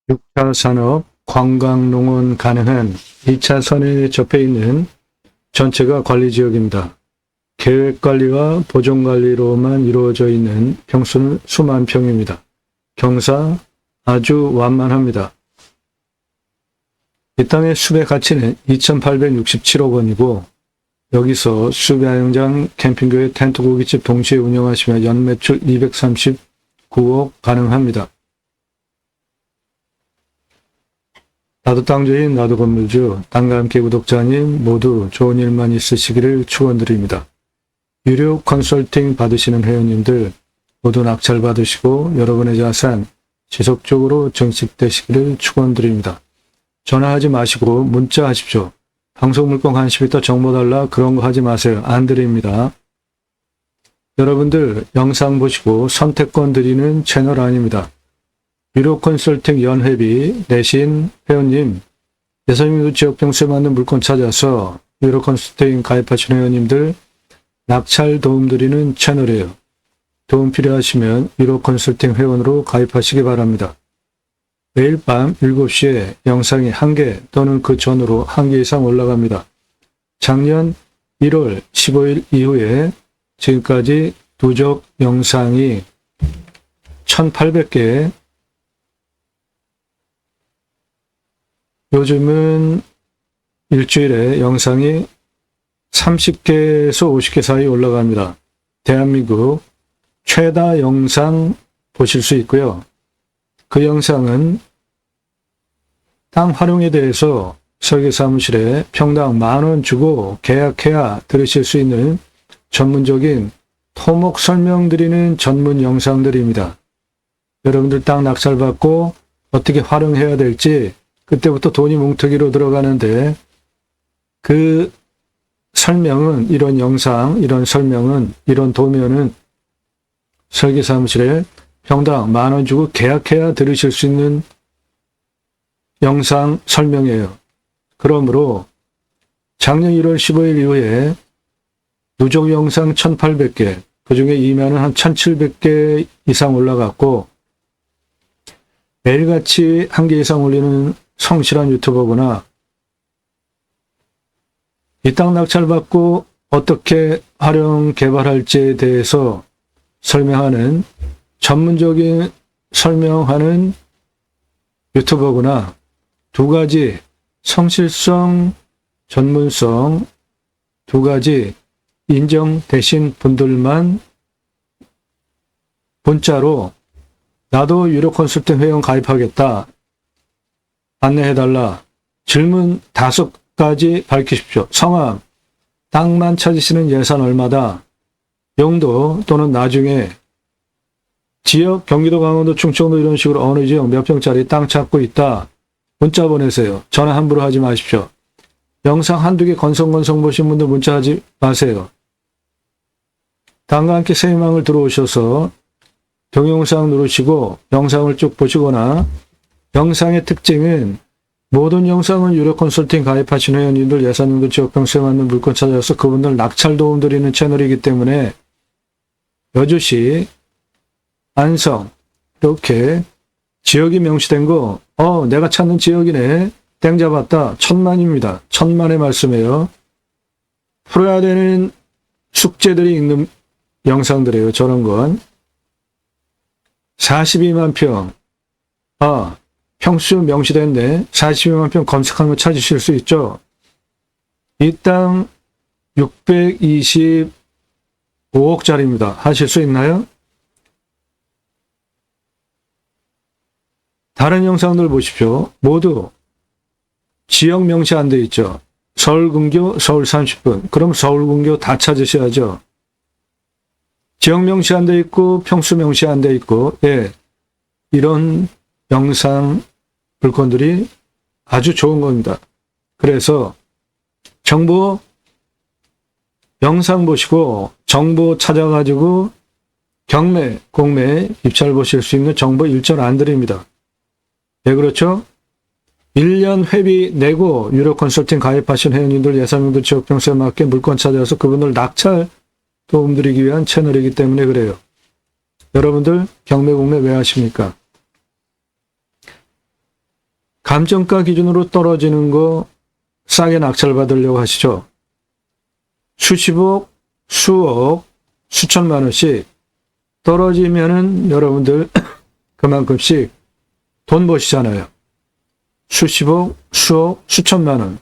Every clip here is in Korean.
6차 산업, 관광, 농업 가능한 2차 선에 접해 있는 전체가 관리지역입니다. 계획관리와 보존관리로만 이루어져 있는 평수는 수만 평입니다. 경사 아주 완만합니다. 이 땅의 숲의 가치는 2,867억 원이고 여기서 숲야영장, 캠핑교회, 텐트 고깃집 동시에 운영하시며 연매출 239억 가능합니다. 나도 땅주인, 나도 건물주, 땅과 함께 구독자님 모두 좋은 일만 있으시기를 축원드립니다. 유료 컨설팅 받으시는 회원님들 모두 낙찰 받으시고 여러분의 자산 지속적으로 증식되시기를 축원드립니다. 전화하지 마시고 문자 하십시오. 방송 물건 관심 있다 정보 달라 그런 거 하지 마세요. 안 드립니다. 여러분들 영상 보시고 선택권 드리는 채널 아닙니다. 유료 컨설팅 연회비 내신 회원님, 예선민도 지역 병수에 맞는 물건 찾아서 유료 컨설팅 가입하신 회원님들 낙찰 도움 드리는 채널이에요. 도움 필요하시면 유료 컨설팅 회원으로 가입하시기 바랍니다. 매일 밤 7시에 영상이 1개 또는 그 전으로 1개 이상 올라갑니다. 작년 1월 15일 이후에 지금까지 누적 영상이 1,800개, 요즘은 일주일에 영상이 30개에서 50개 사이 올라갑니다. 대한민국 최다 영상 보실 수 있고요. 그 영상은 땅 활용에 대해서 설계사무실에 평당 10,000원 주고 계약해야 들으실 수 있는 전문적인 토목 설명드리는 전문 영상들입니다. 여러분들 땅 낙찰받고 어떻게 활용해야 될지 그때부터 돈이 뭉텅이로 들어가는데 그 설명은 이런 영상, 이런 설명은 이런 도면은 설계사무실에 평당 10,000원 주고 계약해야 들으실 수 있는 영상 설명이에요. 그러므로 작년 1월 15일 이후에 누적 영상 1,800개, 그 중에 이면은 한 1,700개 이상 올라갔고 매일같이 1개 이상 올리는 성실한 유튜버구나. 이 땅 낙찰받고 어떻게 활용 개발할지에 대해서 설명하는 전문적인 설명하는 유튜버구나. 두 가지 성실성, 전문성 두 가지 인정되신 분들만 문자로 나도 유료 컨설팅 회원 가입하겠다. 안내해달라. 질문 5가지 밝히십시오. 성함, 땅만 찾으시는 예산 얼마다. 용도 또는 나중에 지역, 경기도, 강원도, 충청도 이런 식으로 어느 지역 몇 평짜리 땅 찾고 있다. 문자 보내세요. 전화 함부로 하지 마십시오. 영상 한두 개 건성건성 보신 분들 문자하지 마세요. 땅과 함께 새 희망을 들어오셔서 동영상 누르시고 영상을 쭉 보시거나 영상의 특징은 모든 영상은 유료 컨설팅 가입하신 회원님들 예산용도 지역병수에 맞는 물건 찾아서 그분들 낙찰 도움 드리는 채널이기 때문에 여주시, 안성 이렇게 지역이 명시된 거 내가 찾는 지역이네. 땡 잡았다. 1,000만입니다. 1,000만의 말씀이에요. 풀어야 되는 숙제들이 있는 영상들이에요. 저런 건 42만 평. 평수 명시됐네. 42만 평 검색하면 찾으실 수 있죠. 이 땅 625억짜리입니다. 하실 수 있나요? 다른 영상들 보십시오. 모두 지역 명시 안 돼 있죠. 서울 근교 서울 30분. 그럼 서울 근교 다 찾으셔야죠. 지역 명시 안 돼 있고 평수 명시 안 돼 있고 이런 영상 물건들이 아주 좋은 겁니다. 그래서 정보 영상 보시고 정보 찾아가지고 경매, 공매, 입찰 보실 수 있는 정보 일절 안 드립니다. 왜 그렇죠? 1년 회비 내고 유료 컨설팅 가입하신 회원님들 예산용도 지역병수에 맞게 물건 찾아서 그분들 낙찰 도움드리기 위한 채널이기 때문에 그래요. 여러분들 경매, 공매 왜 하십니까? 감정가 기준으로 떨어지는 거 싸게 낙찰받으려고 하시죠. 수십억, 수억, 수천만 원씩 떨어지면은 여러분들 그만큼씩 돈 버시잖아요. 수십억, 수억, 수천만 원.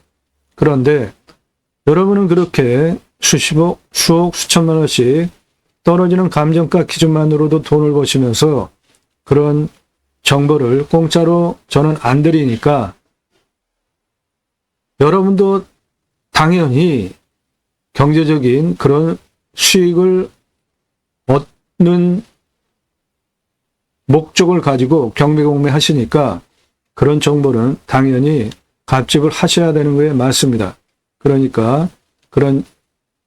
그런데 여러분은 그렇게 수십억, 수억, 수천만 원씩 떨어지는 감정가 기준만으로도 돈을 버시면서 그런 정보를 공짜로 저는 안 드리니까 여러분도 당연히 경제적인 그런 수익을 얻는 목적을 가지고 경매공매 하시니까 그런 정보는 당연히 갑집을 하셔야 되는 거에 맞습니다. 그러니까 그런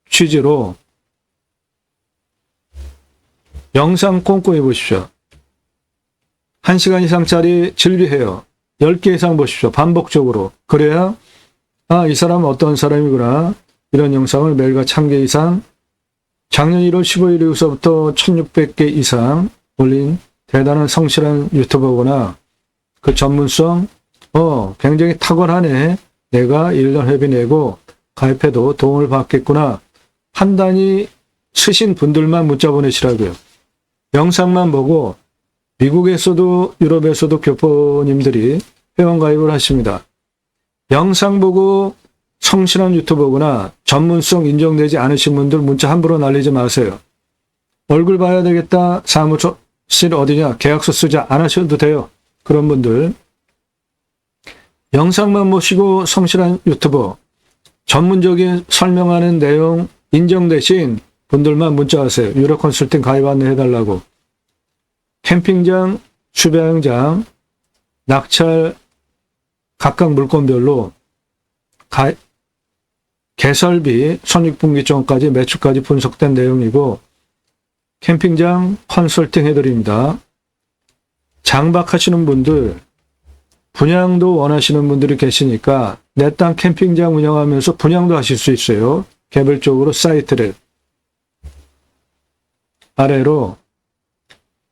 취지로 영상 꼼꼼히 보십시오. 1시간 이상짜리 즐비해요. 10개 이상 보십시오. 반복적으로. 그래야 이 사람은 어떤 사람이구나. 이런 영상을 매일같이 1개 이상 작년 1월 15일 이후서부터 1600개 이상 올린 대단한 성실한 유튜버구나. 그 전문성 굉장히 탁월하네. 내가 1년 회비 내고 가입해도 도움을 받겠구나. 판단이 쓰신 분들만 문자 보내시라고요. 영상만 보고 미국에서도 유럽에서도 교포님들이 회원가입을 하십니다. 영상 보고 성실한 유튜버구나 전문성 인정되지 않으신 분들 문자 함부로 날리지 마세요. 얼굴 봐야 되겠다. 사무실 어디냐. 계약서 쓰자. 안 하셔도 돼요. 그런 분들. 영상만 보시고 성실한 유튜버 전문적인 설명하는 내용 인정되신 분들만 문자하세요. 유료 컨설팅 가입 안내해달라고. 캠핑장, 주차장, 낙찰 각각 물건별로 개설비, 손익분기 전까지 매출까지 분석된 내용이고 캠핑장 컨설팅 해드립니다. 장박하시는 분들, 분양도 원하시는 분들이 계시니까 내 땅 캠핑장 운영하면서 분양도 하실 수 있어요. 개별적으로 사이트를. 아래로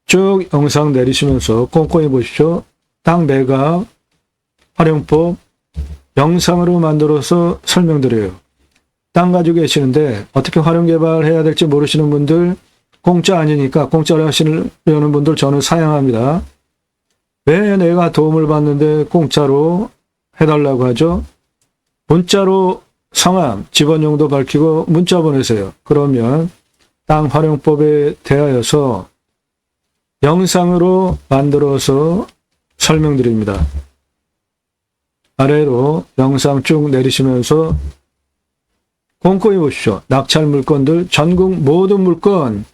쭉 영상 내리시면서 꼼꼼히 보십시오. 땅 매각, 활용법, 영상으로 만들어서 설명드려요. 땅 가지고 계시는데 어떻게 활용 개발해야 될지 모르시는 분들, 공짜 아니니까 공짜로 하시려는 분들 저는 사양합니다. 왜 내가 도움을 받는데 공짜로 해달라고 하죠? 문자로 성함, 집원용도 밝히고 문자 보내세요. 그러면 땅 활용법에 대하여서 영상으로 만들어서 설명드립니다. 아래로 영상 쭉 내리시면서 꼼꼼히 보십시오. 낙찰 물건들, 전국 모든 물건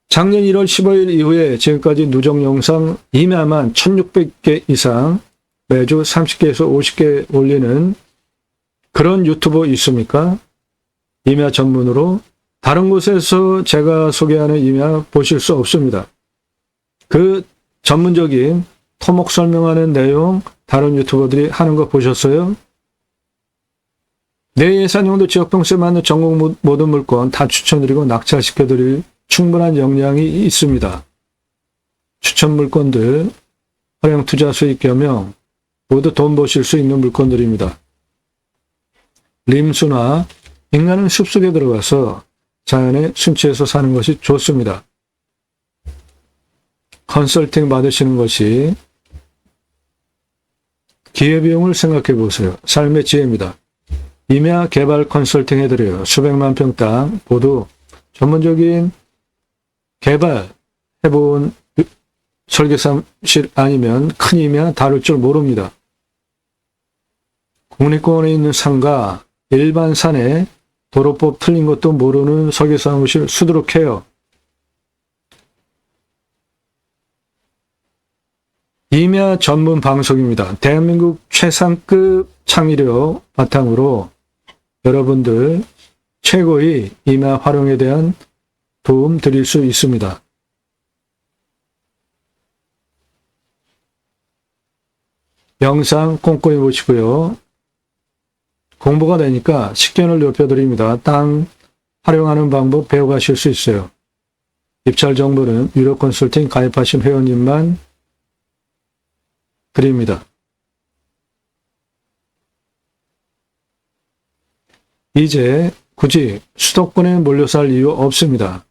작년 1월 15일 이후에 지금까지 누적 영상 임야만 1600개 이상 매주 30개에서 50개 올리는 그런 유튜버 있습니까? 임야 전문으로 다른 곳에서 제가 소개하는 임야 보실 수 없습니다. 그 전문적인 토목 설명하는 내용 다른 유튜버들이 하는 거 보셨어요? 내 예산용도 지역병세 맞는 전국 모든 물건 다 추천드리고 낙찰시켜드릴 충분한 역량이 있습니다. 추천 물건들, 활용 투자 수익 겸용 모두 돈 버실 수 있는 물건들입니다. 림수나 인간은 숲속에 들어가서 자연의 순치에서 사는 것이 좋습니다. 컨설팅 받으시는 것이 기회비용을 생각해 보세요. 삶의 지혜입니다. 임야 개발 컨설팅 해드려요. 수백만 평 땅 모두 전문적인 개발 해본 설계사실 아니면 큰 임야 다룰 줄 모릅니다. 국립공원에 있는 산과 일반 산에 도로법 틀린 것도 모르는 설계사무실 수두룩해요. 임야 전문 방송입니다. 대한민국 최상급 창의력 바탕으로 여러분들 최고의 임야 활용에 대한 도움 드릴 수 있습니다. 영상 꼼꼼히 보시고요. 공부가 되니까 식견을 높여드립니다. 땅 활용하는 방법 배워가실 수 있어요. 입찰 정보는 유료 컨설팅 가입하신 회원님만 드립니다. 이제 굳이 수도권에 몰려 살 이유 없습니다.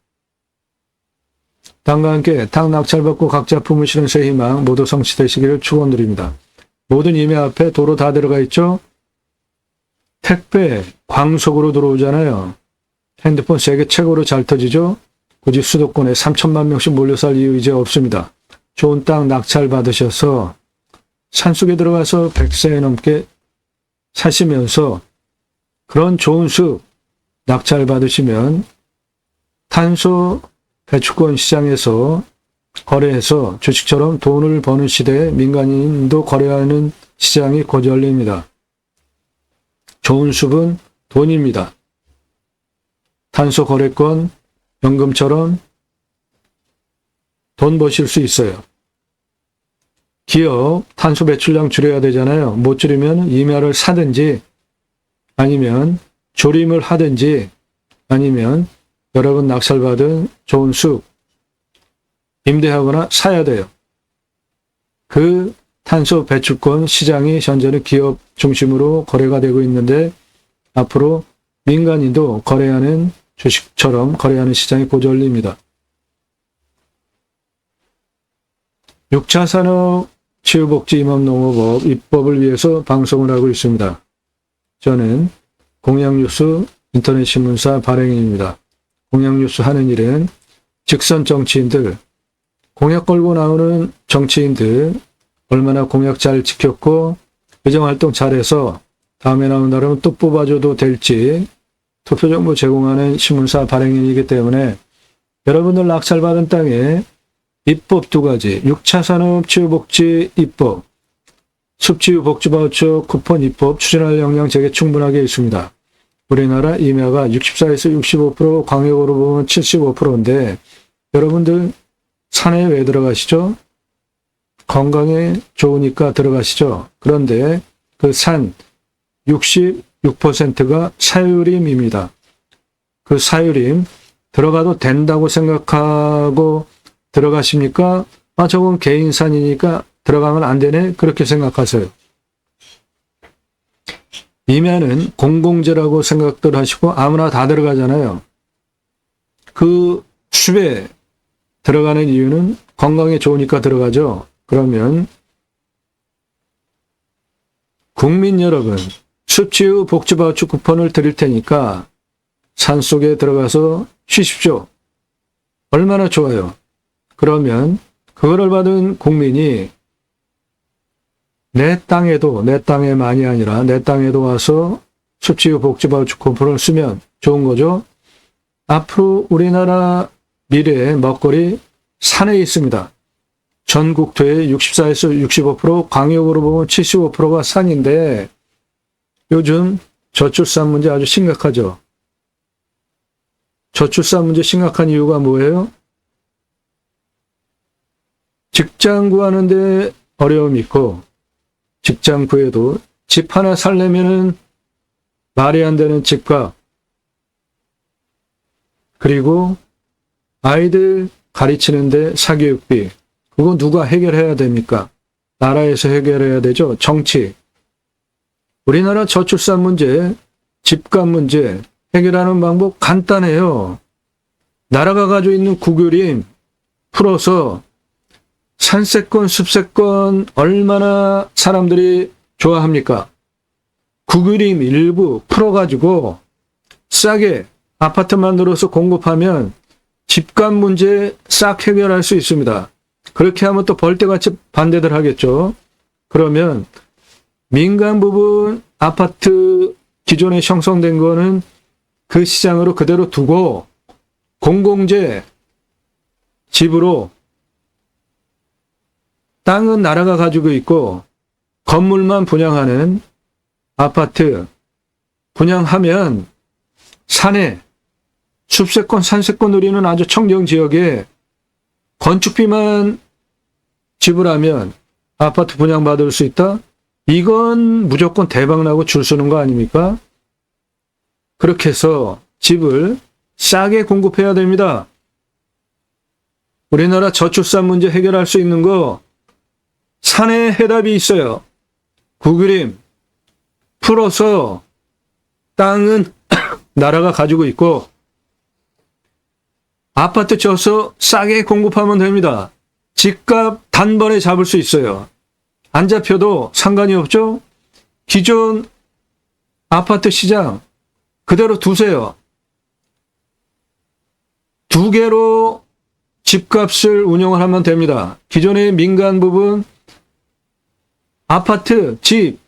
당과 함께 당 낙찰받고 각자 품을 실은 새 희망 모두 성취되시기를 축원드립니다. 모든 임야 앞에 도로 다 들어가 있죠? 택배 광속으로 들어오잖아요. 핸드폰 세계 최고로 잘 터지죠? 굳이 수도권에 3천만 명씩 몰려 살 이유 이제 없습니다. 좋은 땅 낙찰 받으셔서 산속에 들어가서 100세 넘게 사시면서 그런 좋은 숲 낙찰 받으시면 탄소 배출권 시장에서 거래해서 주식처럼 돈을 버는 시대에 민간인도 거래하는 시장이 곧 열립니다. 좋은 숲은 돈입니다. 탄소 거래권, 연금처럼 돈 버실 수 있어요. 기업 탄소 배출량 줄여야 되잖아요. 못 줄이면 임야를 사든지 아니면 조림을 하든지 아니면 여러분 낙찰받은 좋은 숲 임대하거나 사야 돼요. 그 탄소 배출권 시장이 현재는 기업 중심으로 거래가 되고 있는데 앞으로 민간인도 거래하는 주식처럼 거래하는 시장이 곧 열립니다. 6차 산업 치유복지임업농업업 입법을 위해서 방송을 하고 있습니다. 저는 공양뉴스 인터넷신문사 발행인입니다. 공양뉴스 하는 일은 직선 정치인들, 공약 걸고 나오는 정치인들 얼마나 공약 잘 지켰고 의정활동 잘해서 다음에 나온다면 또 뽑아줘도 될지 투표 정보 제공하는 신문사 발행인이기 때문에 여러분들 낙찰받은 땅에 입법 2가지, 6차 산업치유복지 입법, 숲치유복지바우처 쿠폰 입법 추진할 역량 제게 충분하게 있습니다. 우리나라 임야가 64에서 65%, 광역으로 보면 75%인데 여러분들 산에 왜 들어가시죠? 건강에 좋으니까 들어가시죠. 그런데 그 산 66%가 사유림입니다. 그 사유림 들어가도 된다고 생각하고 들어가십니까? 아, 저건 개인산이니까 들어가면 안 되네? 그렇게 생각하세요. 임야는 공공재라고 생각들 하시고 아무나 다 들어가잖아요. 그 숲에 들어가는 이유는 건강에 좋으니까 들어가죠. 그러면 국민 여러분, 숲치유 복지바우처 쿠폰을 드릴 테니까 산속에 들어가서 쉬십시오. 얼마나 좋아요. 그러면 그거를 받은 국민이 내 땅에만이 아니라 내 땅에도 와서 숲치유 복지바우처 쿠폰을 쓰면 좋은 거죠. 앞으로 우리나라 미래의 먹거리 산에 있습니다. 전국토의 64에서 65%, 광역으로 보면 75%가 산인데 요즘 저출산 문제 아주 심각하죠. 저출산 문제 심각한 이유가 뭐예요? 직장 구하는데 어려움이 있고 직장 구해도 집 하나 살려면은 말이 안 되는 집값, 그리고 아이들 가르치는데 사교육비, 그거 누가 해결해야 됩니까? 나라에서 해결해야 되죠. 정치. 우리나라 저출산 문제, 집값 문제 해결하는 방법 간단해요. 나라가 가지고 있는 국유림 풀어서 산세권, 숲세권 얼마나 사람들이 좋아합니까? 국유림 일부 풀어가지고 싸게 아파트 만들어서 공급하면 집값 문제 싹 해결할 수 있습니다. 그렇게 하면 또 벌떼같이 반대들 하겠죠. 그러면 민간 부분 아파트 기존에 형성된 거는 그 시장으로 그대로 두고 공공재 집으로 땅은 나라가 가지고 있고 건물만 분양하는 아파트 분양하면 산에 숲세권, 산세권 누리는 아주 청정 지역에 건축비만 지불하면 아파트 분양받을 수 있다? 이건 무조건 대박나고 줄 서는 거 아닙니까? 그렇게 해서 집을 싸게 공급해야 됩니다. 우리나라 저출산 문제 해결할 수 있는 거 산에 해답이 있어요. 국유림 풀어서 땅은 나라가 가지고 있고 아파트 져서 싸게 공급하면 됩니다. 집값 단번에 잡을 수 있어요. 안 잡혀도 상관이 없죠? 기존 아파트 시장 그대로 두세요. 두 개로 집값을 운영을 하면 됩니다. 기존의 민간 부분 아파트, 집,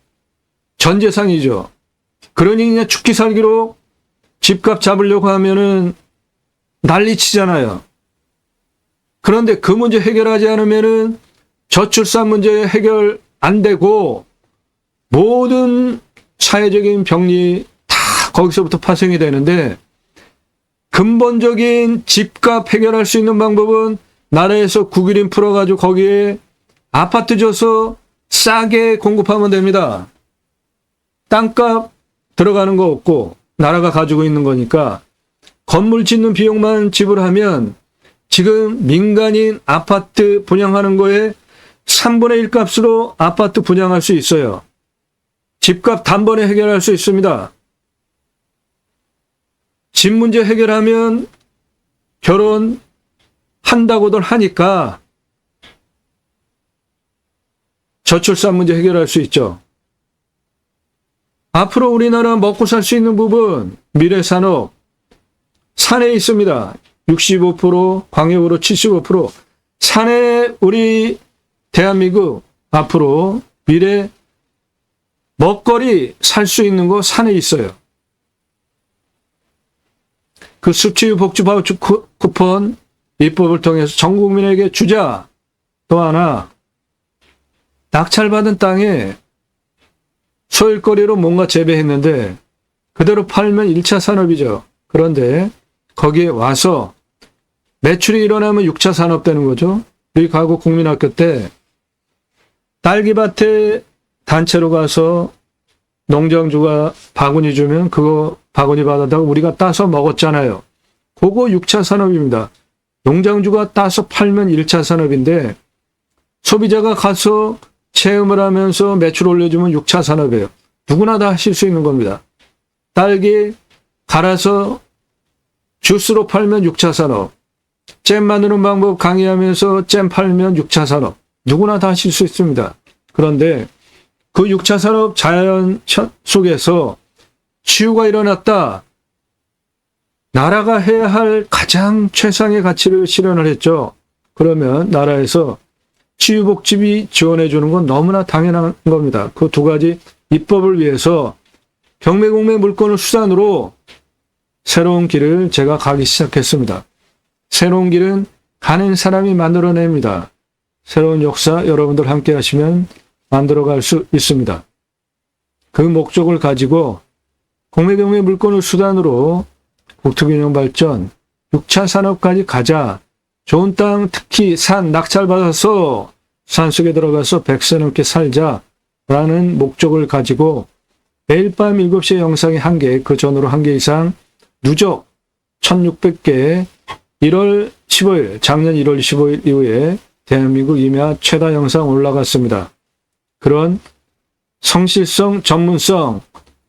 전 재산이죠. 그러니 그냥 죽기 살기로 집값 잡으려고 하면은 난리치잖아요. 그런데 그 문제 해결하지 않으면은 저출산 문제 해결 안 되고 모든 사회적인 병리 다 거기서부터 파생이 되는데 근본적인 집값 해결할 수 있는 방법은 나라에서 국유림 풀어가지고 거기에 아파트 줘서 싸게 공급하면 됩니다. 땅값 들어가는 거 없고 나라가 가지고 있는 거니까 건물 짓는 비용만 지불하면 지금 민간인 아파트 분양하는 거에 3분의 1 값으로 아파트 분양할 수 있어요. 집값 단번에 해결할 수 있습니다. 집 문제 해결하면 결혼한다고들 하니까 저출산 문제 해결할 수 있죠. 앞으로 우리나라 먹고 살 수 있는 부분 미래산업 산에 있습니다. 65%, 광역으로 75%. 산에 우리 대한민국 앞으로 미래 먹거리 살 수 있는 거 산에 있어요. 그 수치유 복지 바우처 쿠폰 입법을 통해서 전 국민에게 주자. 또 하나 낙찰받은 땅에 소일거리로 뭔가 재배했는데 그대로 팔면 1차 산업이죠. 그런데 거기에 와서 매출이 일어나면 6차 산업 되는 거죠. 우리 과거 국민학교 때 딸기밭에 단체로 가서 농장주가 바구니 주면 그거 바구니 받아다가 우리가 따서 먹었잖아요. 그거 6차 산업입니다. 농장주가 따서 팔면 1차 산업인데 소비자가 가서 체험을 하면서 매출 올려주면 6차 산업이에요. 누구나 다 하실 수 있는 겁니다. 딸기 갈아서 주스로 팔면 6차 산업. 잼 만드는 방법 강의하면서 잼 팔면 6차 산업. 누구나 다 하실 수 있습니다. 그런데 그 6차 산업 자연 속에서 치유가 일어났다. 나라가 해야 할 가장 최상의 가치를 실현을 했죠. 그러면 나라에서 치유복지비 지원해 주는 건 너무나 당연한 겁니다. 그 두 가지 입법을 위해서 경매공매 물건을 수단으로 새로운 길을 제가 가기 시작했습니다. 새로운 길은 가는 사람이 만들어냅니다. 새로운 역사 여러분들 함께 하시면 만들어갈 수 있습니다. 그 목적을 가지고 공매경매 물건을 수단으로 국토균형 발전, 6차 산업까지 가자. 좋은 땅, 특히 산 낙찰받아서 산속에 들어가서 100세 넘게 살자라는 목적을 가지고 매일 밤 7시에 영상이 1개, 그 전으로 1개 이상 누적 1600개 1월 15일, 작년 1월 15일 이후에 대한민국 임야 최다 영상 올라갔습니다. 그런 성실성, 전문성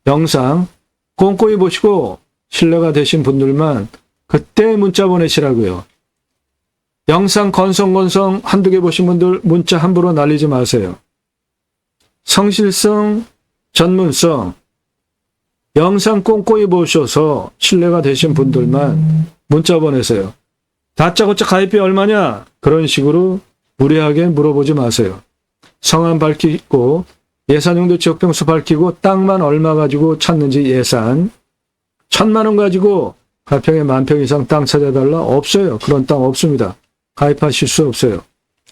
영상 꼼꼼히 보시고 신뢰가 되신 분들만 그때 문자 보내시라고요. 영상 건성건성 한두 개 보신 분들 문자 함부로 날리지 마세요. 성실성, 전문성, 영상 꼼꼼히 보셔서 신뢰가 되신 분들만 문자 보내세요. 다짜고짜 가입비 얼마냐? 그런 식으로 무례하게 물어보지 마세요. 성함 밝히고 예산용도 지역병수 밝히고 땅만 얼마 가지고 찾는지 예산 1000만 원 가지고 가평에 10,000평 이상 땅 찾아달라? 없어요. 그런 땅 없습니다. 가입하실 수 없어요.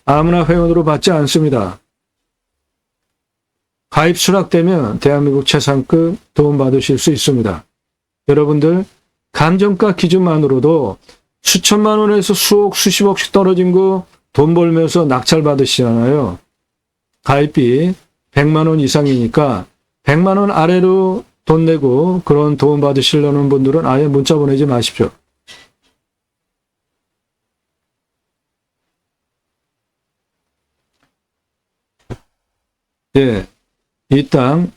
아무나 회원으로 받지 않습니다. 가입 수락되면 대한민국 최상급 도움받으실 수 있습니다. 여러분들 감정가 기준만으로도 수천만 원에서 수억, 수십억씩 떨어진 거 돈 벌면서 낙찰 받으시잖아요. 가입비 100만 원 이상이니까 100만 원 아래로 돈 내고 그런 도움 받으시려는 분들은 아예 문자 보내지 마십시오. 예, 이 땅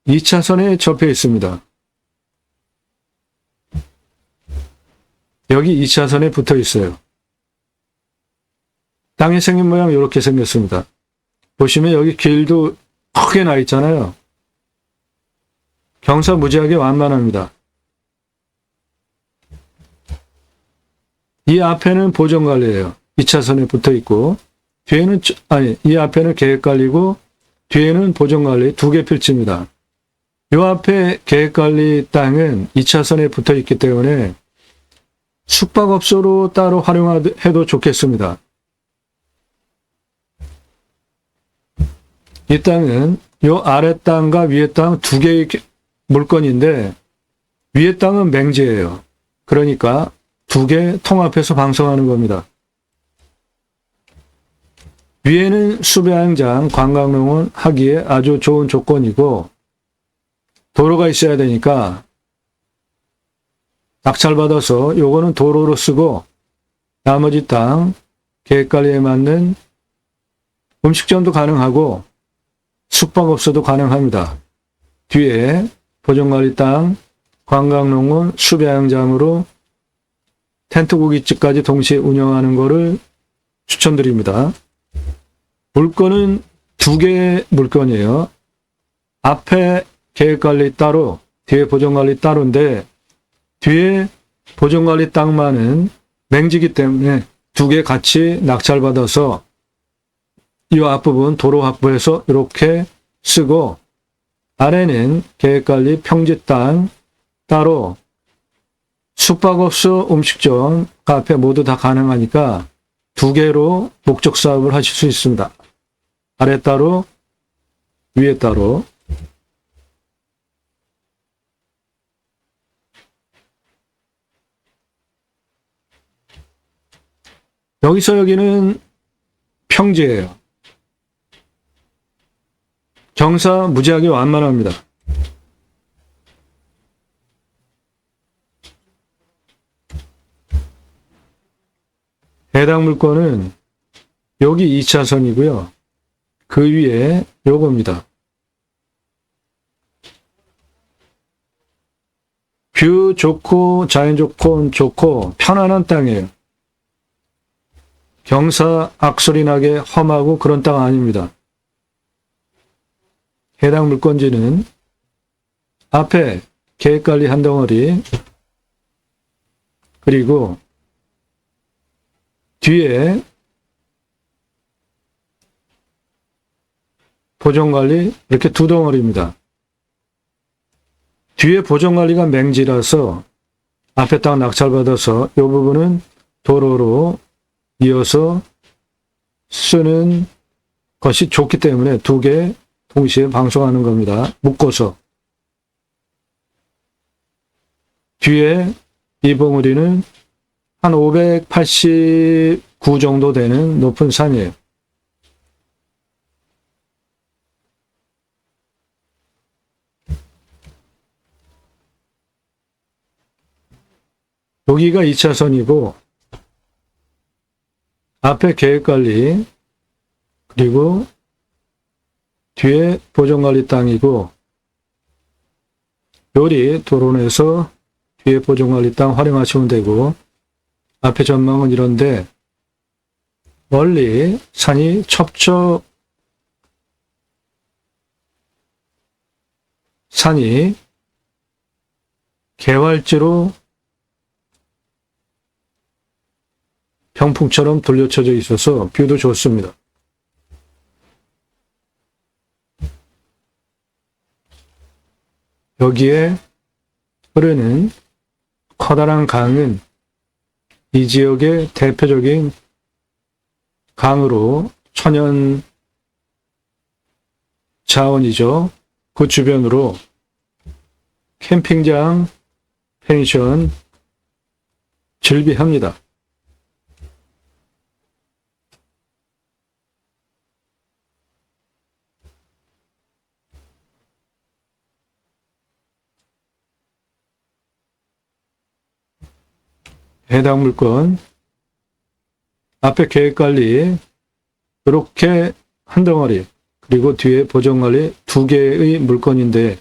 2차선에 접해 있습니다. 여기 2차선에 붙어 있어요. 땅이 생긴 모양 이렇게 생겼습니다. 보시면 여기 길도 크게 나 있잖아요. 경사 무지하게 완만합니다. 이 앞에는 보정관리예요. 2차선에 붙어 있고, 뒤에는, 이 앞에는 계획관리고, 뒤에는 보정관리 두 개 필지입니다. 이 앞에 계획관리 땅은 2차선에 붙어 있기 때문에 숙박업소로 따로 활용해도 좋겠습니다. 이 땅은 이 아래 땅과 위에 땅 두 개의 물건인데, 위에 땅은 맹지예요. 그러니까 두 개 통합해서 방송하는 겁니다. 위에는 수배양장, 관광농원 하기에 아주 좋은 조건이고, 도로가 있어야 되니까 낙찰받아서 요거는 도로로 쓰고, 나머지 땅 계획관리에 맞는 음식점도 가능하고 숙박업소도 가능합니다. 뒤에 보정관리 땅, 관광농원, 수배양장으로 텐트 고깃집까지 동시에 운영하는 거를 추천드립니다. 물건은 두 개의 물건이에요. 앞에 계획관리 따로, 뒤에 보정관리 따로인데, 뒤에 보정관리 땅만은 맹지기 때문에 두 개 같이 낙찰받아서 이 앞부분 도로 확보해서 이렇게 쓰고, 아래는 계획관리 평지 땅 따로 숙박업소, 음식점, 카페 모두 다 가능하니까 두 개로 목적 사업을 하실 수 있습니다. 아래 따로, 위에 따로. 여기서 여기는 평지예요. 경사 무지하게 완만합니다. 해당 물건은 여기 2차선이고요. 그 위에 요겁니다. 뷰 좋고 자연 좋고 편안한 땅이에요. 경사 악소리 나게 험하고 그런 땅 아닙니다. 해당 물건지는 앞에 계획관리 한 덩어리, 그리고 뒤에 보정관리 이렇게 두 덩어리입니다. 뒤에 보정관리가 맹지라서 앞에 땅 낙찰받아서 이 부분은 도로로 이어서 쓰는 것이 좋기 때문에 두 개 동시에 방송하는 겁니다. 묶어서. 뒤에 이 봉우리는 한 589 정도 되는 높은 산이에요. 여기가 2차선이고 앞에 계획관리, 그리고 뒤에 보정관리 땅이고, 요리 도로내서 뒤에 보정관리 땅 활용하시면 되고, 앞에 전망은 이런데 멀리 산이 첩첩 산이 개활지로 병풍처럼 돌려쳐져 있어서 뷰도 좋습니다. 여기에 흐르는 커다란 강은 이 지역의 대표적인 강으로 천연 자원이죠. 그 주변으로 캠핑장, 펜션 즐비합니다. 해당 물건, 앞에 계획관리 이렇게 한 덩어리, 그리고 뒤에 보정관리 두 개의 물건인데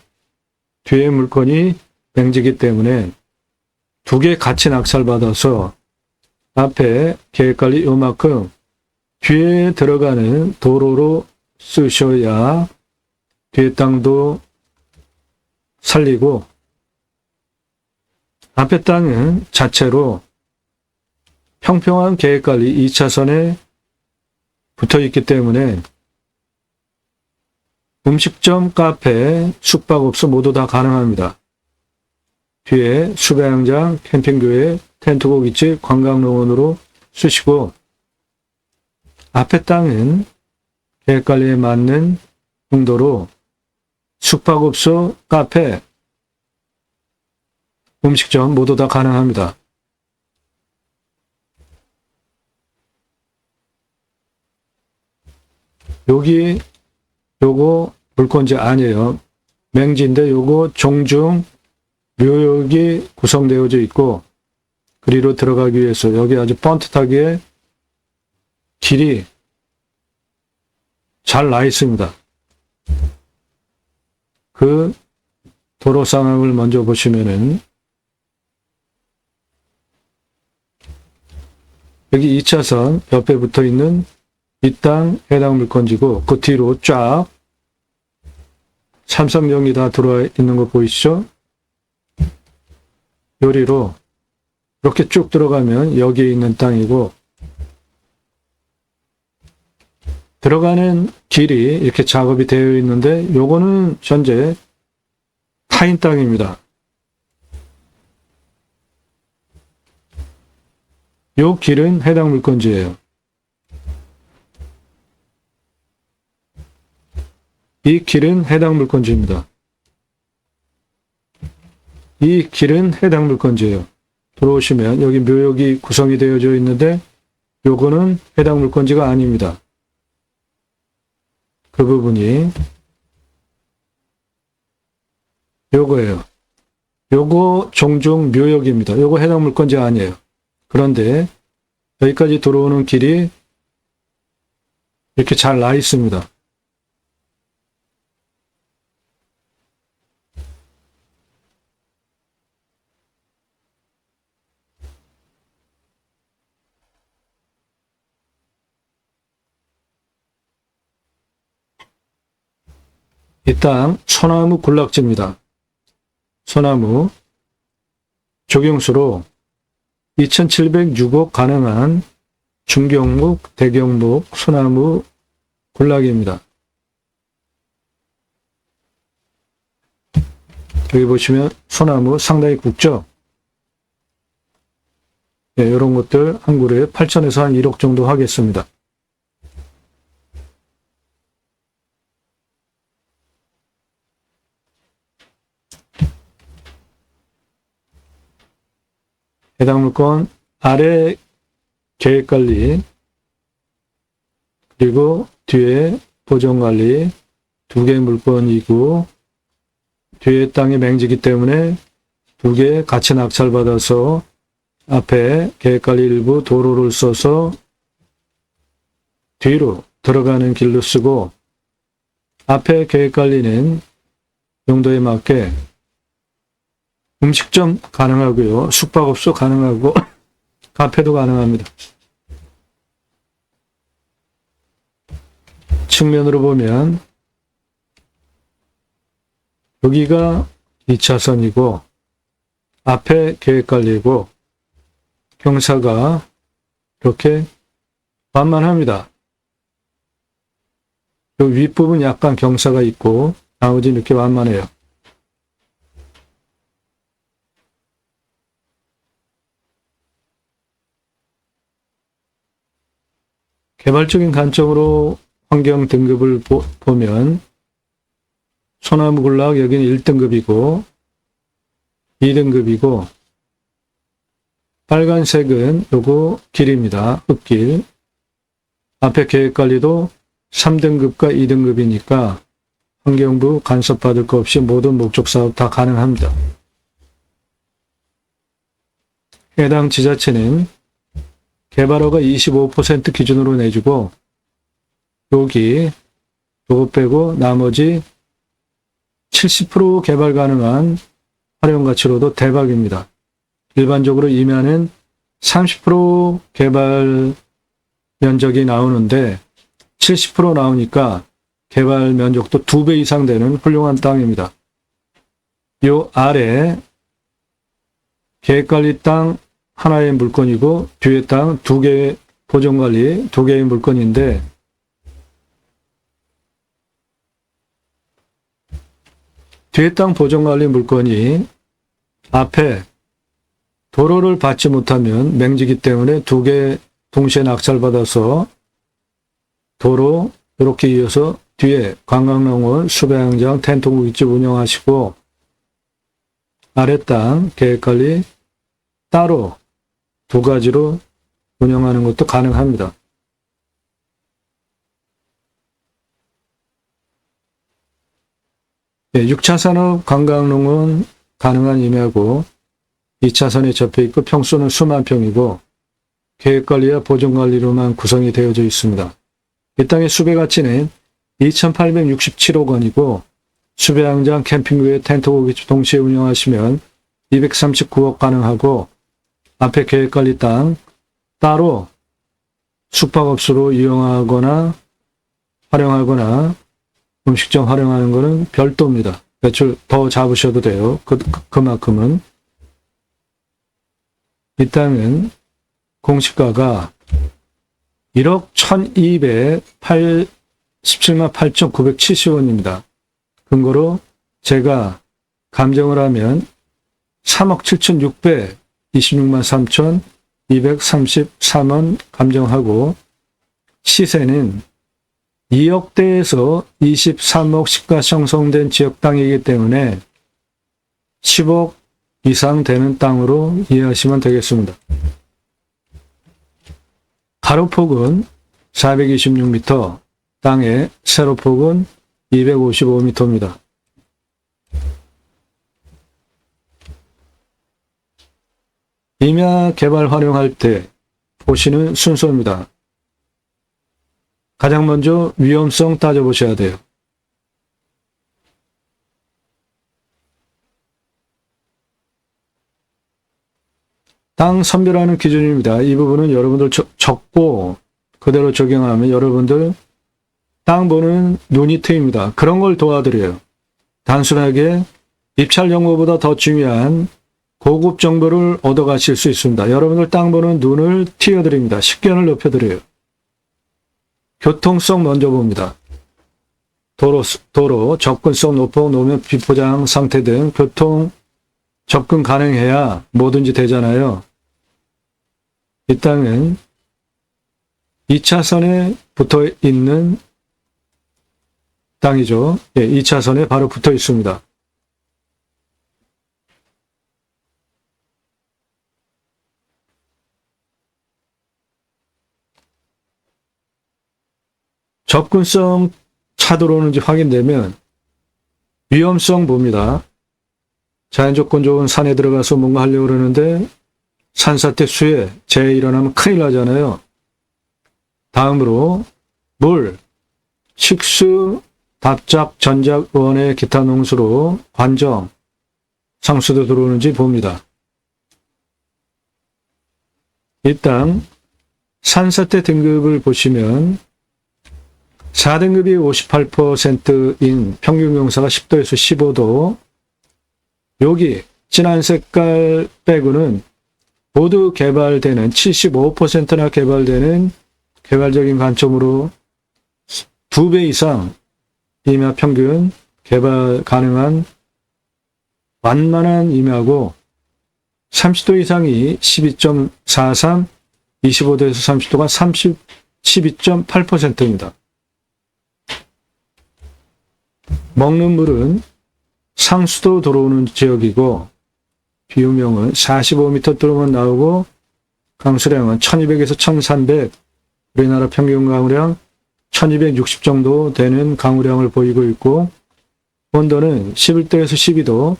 뒤에 물건이 맹지기 때문에 두 개 같이 낙찰받아서 앞에 계획관리 요만큼 뒤에 들어가는 도로로 쓰셔야 뒤에 땅도 살리고 앞에 땅은 자체로 평평한 계획관리 2차선에 붙어있기 때문에 음식점, 카페, 숙박업소 모두 다 가능합니다. 뒤에 수배양장, 캠핑교회, 텐트고깃집, 관광농원으로 쓰시고 앞에 땅은 계획관리에 맞는 용도로 숙박업소, 카페, 음식점 모두 다 가능합니다. 여기 요거 물건지 아니에요. 맹지인데 요거 종중 묘역이 구성되어져 있고 그리로 들어가기 위해서 여기 아주 번듯하게 길이 잘 나 있습니다. 그 도로 상황을 먼저 보시면은 여기 2차선 옆에 붙어 있는 이 땅 해당 물건지고 그 뒤로 쫙 삼성역이 다 들어와 있는 거 보이시죠? 요리로 이렇게 쭉 들어가면 여기에 있는 땅이고 들어가는 길이 이렇게 작업이 되어 있는데 요거는 현재 타인 땅입니다. 요 길은 해당 물건지예요. 이 길은 해당 물건지입니다. 이 길은 해당 물건지예요. 들어오시면 여기 묘역이 구성이 되어져 있는데 요거는 해당 물건지가 아닙니다. 그 부분이 요거예요. 요거 종중 묘역입니다. 요거 해당 물건지 아니에요. 그런데 여기까지 들어오는 길이 이렇게 잘 나 있습니다. 이 땅 소나무 군락지입니다. 소나무 조경수로 2706억 가능한 중경목, 대경목, 소나무 군락입니다. 여기 보시면 소나무 상당히 굵죠? 네, 이런 것들 한 그루에 8천에서 한 1억 정도 하겠습니다. 해당 물건 아래 계획관리 그리고 뒤에 보존관리 두 개 물건이고 뒤에 땅이 맹지기 때문에 두 개 같이 낙찰받아서 앞에 계획관리 일부 도로를 써서 뒤로 들어가는 길로 쓰고 앞에 계획관리는 용도에 맞게 음식점 가능하고요. 숙박업소 가능하고 카페도 가능합니다. 측면으로 보면 여기가 2차선이고 앞에 계획관리고 경사가 이렇게 완만합니다. 이 윗부분 약간 경사가 있고 나머지는 이렇게 완만해요. 개발적인 관점으로 환경 등급을 보면 소나무 군락 여기는 1등급이고 2등급이고 빨간색은 요거 길입니다. 흙길. 앞에 계획관리도 3등급과 2등급이니까 환경부 간섭받을 거 없이 모든 목적사업 다 가능합니다. 해당 지자체는 개발허가 25% 기준으로 내주고 여기 요거 빼고 나머지 70% 개발 가능한 활용 가치로도 대박입니다. 일반적으로 임야는 30% 개발 면적이 나오는데 70% 나오니까 개발 면적도 2배 이상 되는 훌륭한 땅입니다. 요 아래 계획관리 땅 하나의 물건이고 뒤에 땅 2개의 보존관리 2개의 물건인데 뒤에 땅 보존관리 물건이 앞에 도로를 받지 못하면 맹지기 때문에 2개 동시에 낙찰받아서 도로 이렇게 이어서 뒤에 관광농원, 수배양장, 텐트고깃집 운영하시고 아래 땅 계획관리 따로 2가지로 운영하는 것도 가능합니다. 네, 6차 산업 관광농원 가능한 임야고 2차선에 접해있고 평수는 수만 평이고 계획관리와 보존관리로만 구성이 되어져 있습니다. 이 땅의 수배가치는 2,867억 원이고 수배양장, 캠핑구에 텐트고깃집 동시에 운영하시면 239억 가능하고 앞에 계획관리 땅 따로 숙박업소로 이용하거나 활용하거나 음식점 활용하는 것은 별도입니다. 매출 더 잡으셔도 돼요. 그만큼은. 이 땅은 공시가가 1억 1,287만 8,970원입니다. 근거로 제가 감정을 하면 3억 7,626만 3,233원 감정하고 시세는 2억대에서 23억 시가 형성된 지역 땅이기 때문에 10억 이상 되는 땅으로 이해하시면 되겠습니다. 가로폭은 426m, 땅의 세로폭은 255m입니다. 임야 개발 활용할 때 보시는 순서입니다. 가장 먼저 위험성 따져보셔야 돼요. 땅 선별하는 기준입니다. 이 부분은 여러분들 적고 그대로 적용하면 여러분들 땅 보는 눈이 트입니다. 그런 걸 도와드려요. 단순하게 입찰 정보보다 더 중요한 고급 정보를 얻어가실 수 있습니다. 여러분들 땅 보는 눈을 틔워드립니다. 식견을 높여드려요. 교통성 먼저 봅니다. 도로, 접근성 높고 노면 비포장 상태 등 교통 접근 가능해야 뭐든지 되잖아요. 이 땅은 2차선에 붙어 있는 땅이죠. 예, 2차선에 바로 붙어 있습니다. 접근성 차 들어오는지 확인되면 위험성 봅니다. 자연조건 좋은 산에 들어가서 뭔가 하려고 그러는데 산사태 수해, 재해 일어나면 큰일 나잖아요. 다음으로 물, 식수, 답작, 전작, 원의 기타 농수로 관정, 상수도 들어오는지 봅니다. 이 땅 산사태 등급을 보시면 4등급이 58%인 평균 경사가 10도에서 15도, 여기 진한 색깔 빼고는 모두 개발되는 75%나 개발되는 개발적인 관점으로 2배 이상 임야 평균 개발 가능한 완만한 임야고 30도 이상이 12.43, 25도에서 30도가 12.8%입니다. 먹는 물은 상수도 들어오는 지역이고 비유명은 45m 뚫으면 나오고 강수량은 1200에서 1300, 우리나라 평균 강우량 1260 정도 되는 강우량을 보이고 있고 온도는 11도에서 12도,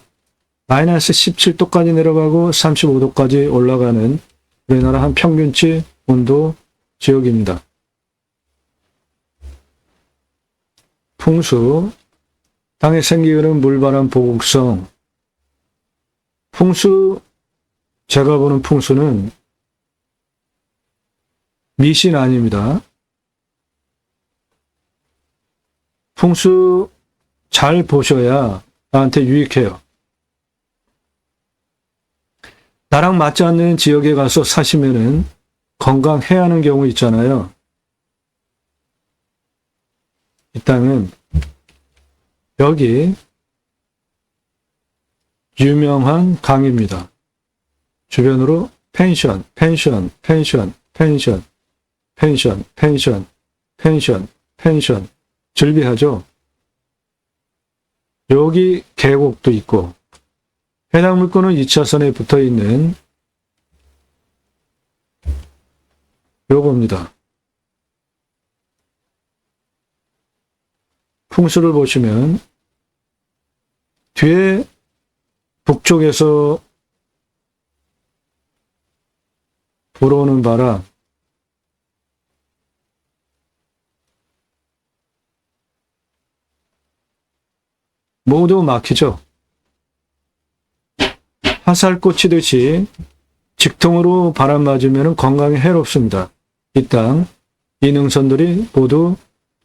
마이너스 17도까지 내려가고 35도까지 올라가는 우리나라 한 평균치 온도 지역입니다. 풍수, 땅의 생기흐름, 물바람, 보곡성. 풍수 제가 보는 풍수는 미신 아닙니다. 풍수 잘 보셔야 나한테 유익해요. 나랑 맞지 않는 지역에 가서 사시면은 건강해야 하는 경우 있잖아요. 이 땅은 여기 유명한 강입니다. 주변으로 펜션, 펜션, 펜션, 펜션, 펜션, 펜션, 펜션, 펜션, 즐비하죠. 여기 계곡도 있고 해당 물건은 2차선에 붙어 있는 요겁니다. 풍수를 보시면 뒤에 북쪽에서 불어오는 바람, 모두 막히죠. 화살 꽂히듯이 직통으로 바람 맞으면 건강에 해롭습니다. 이 땅, 이 능선들이 모두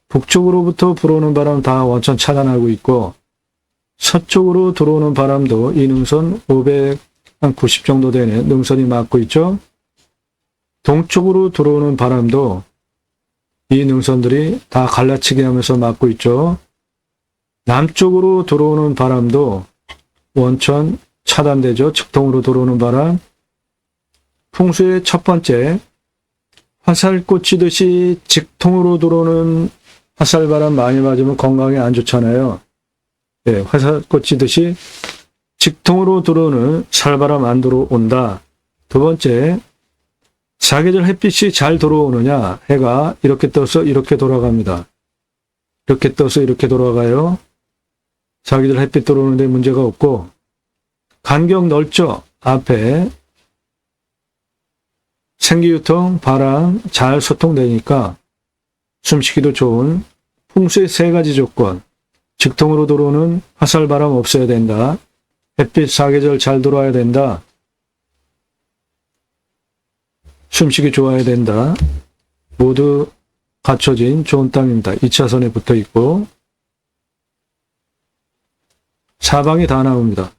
북쪽으로부터 불어오는 바람 다 원천 차단하고 있고 서쪽으로 들어오는 바람도 이 능선 590 정도 되는 능선이 막고 있죠. 동쪽으로 들어오는 바람도 이 능선들이 다 갈라치게 하면서 막고 있죠. 남쪽으로 들어오는 바람도 원천 차단되죠. 직통으로 들어오는 바람. 풍수의 첫 번째, 화살 꽂히듯이 직통으로 들어오는 화살바람 많이 맞으면 건강에 안 좋잖아요. 네, 화살 꽂히듯이 직통으로 들어오는 살바람 안 들어온다. 두 번째, 사계절 햇빛이 잘 들어오느냐. 해가 이렇게 떠서 이렇게 돌아갑니다. 이렇게 떠서 이렇게 돌아가요. 사계절 햇빛 들어오는데 문제가 없고 간격 넓죠. 앞에 생기유통, 바람 잘 소통되니까 숨쉬기도 좋은 풍수의 세 가지 조건. 직통으로 들어오는 화살바람 없어야 된다. 햇빛 사계절 잘 들어와야 된다. 숨쉬기 좋아야 된다. 모두 갖춰진 좋은 땅입니다. 2차선에 붙어 있고 사방이 다 나옵니다.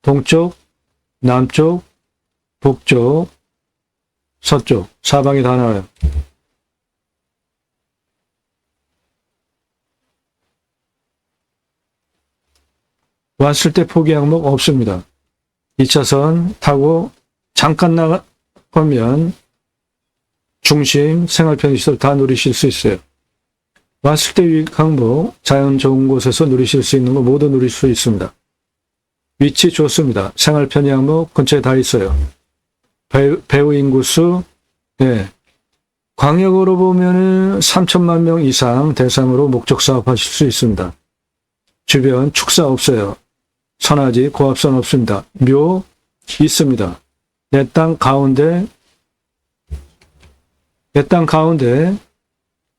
동쪽, 남쪽, 북쪽, 서쪽, 사방이 다 나와요. 왔을 때 포기 항목 없습니다. 2차선 타고 잠깐 나가면 중심, 생활편의시설 다 누리실 수 있어요. 왔을 때 유익 항목, 자연 좋은 곳에서 누리실 수 있는 거 모두 누릴 수 있습니다. 위치 좋습니다. 생활편의 항목 근처에 다 있어요. 배후 인구수, 네. 광역으로 보면은 3천만 명 이상 대상으로 목적 사업하실 수 있습니다. 주변 축사 없어요. 선화지, 고압선 없습니다. 묘 있습니다. 내 땅 가운데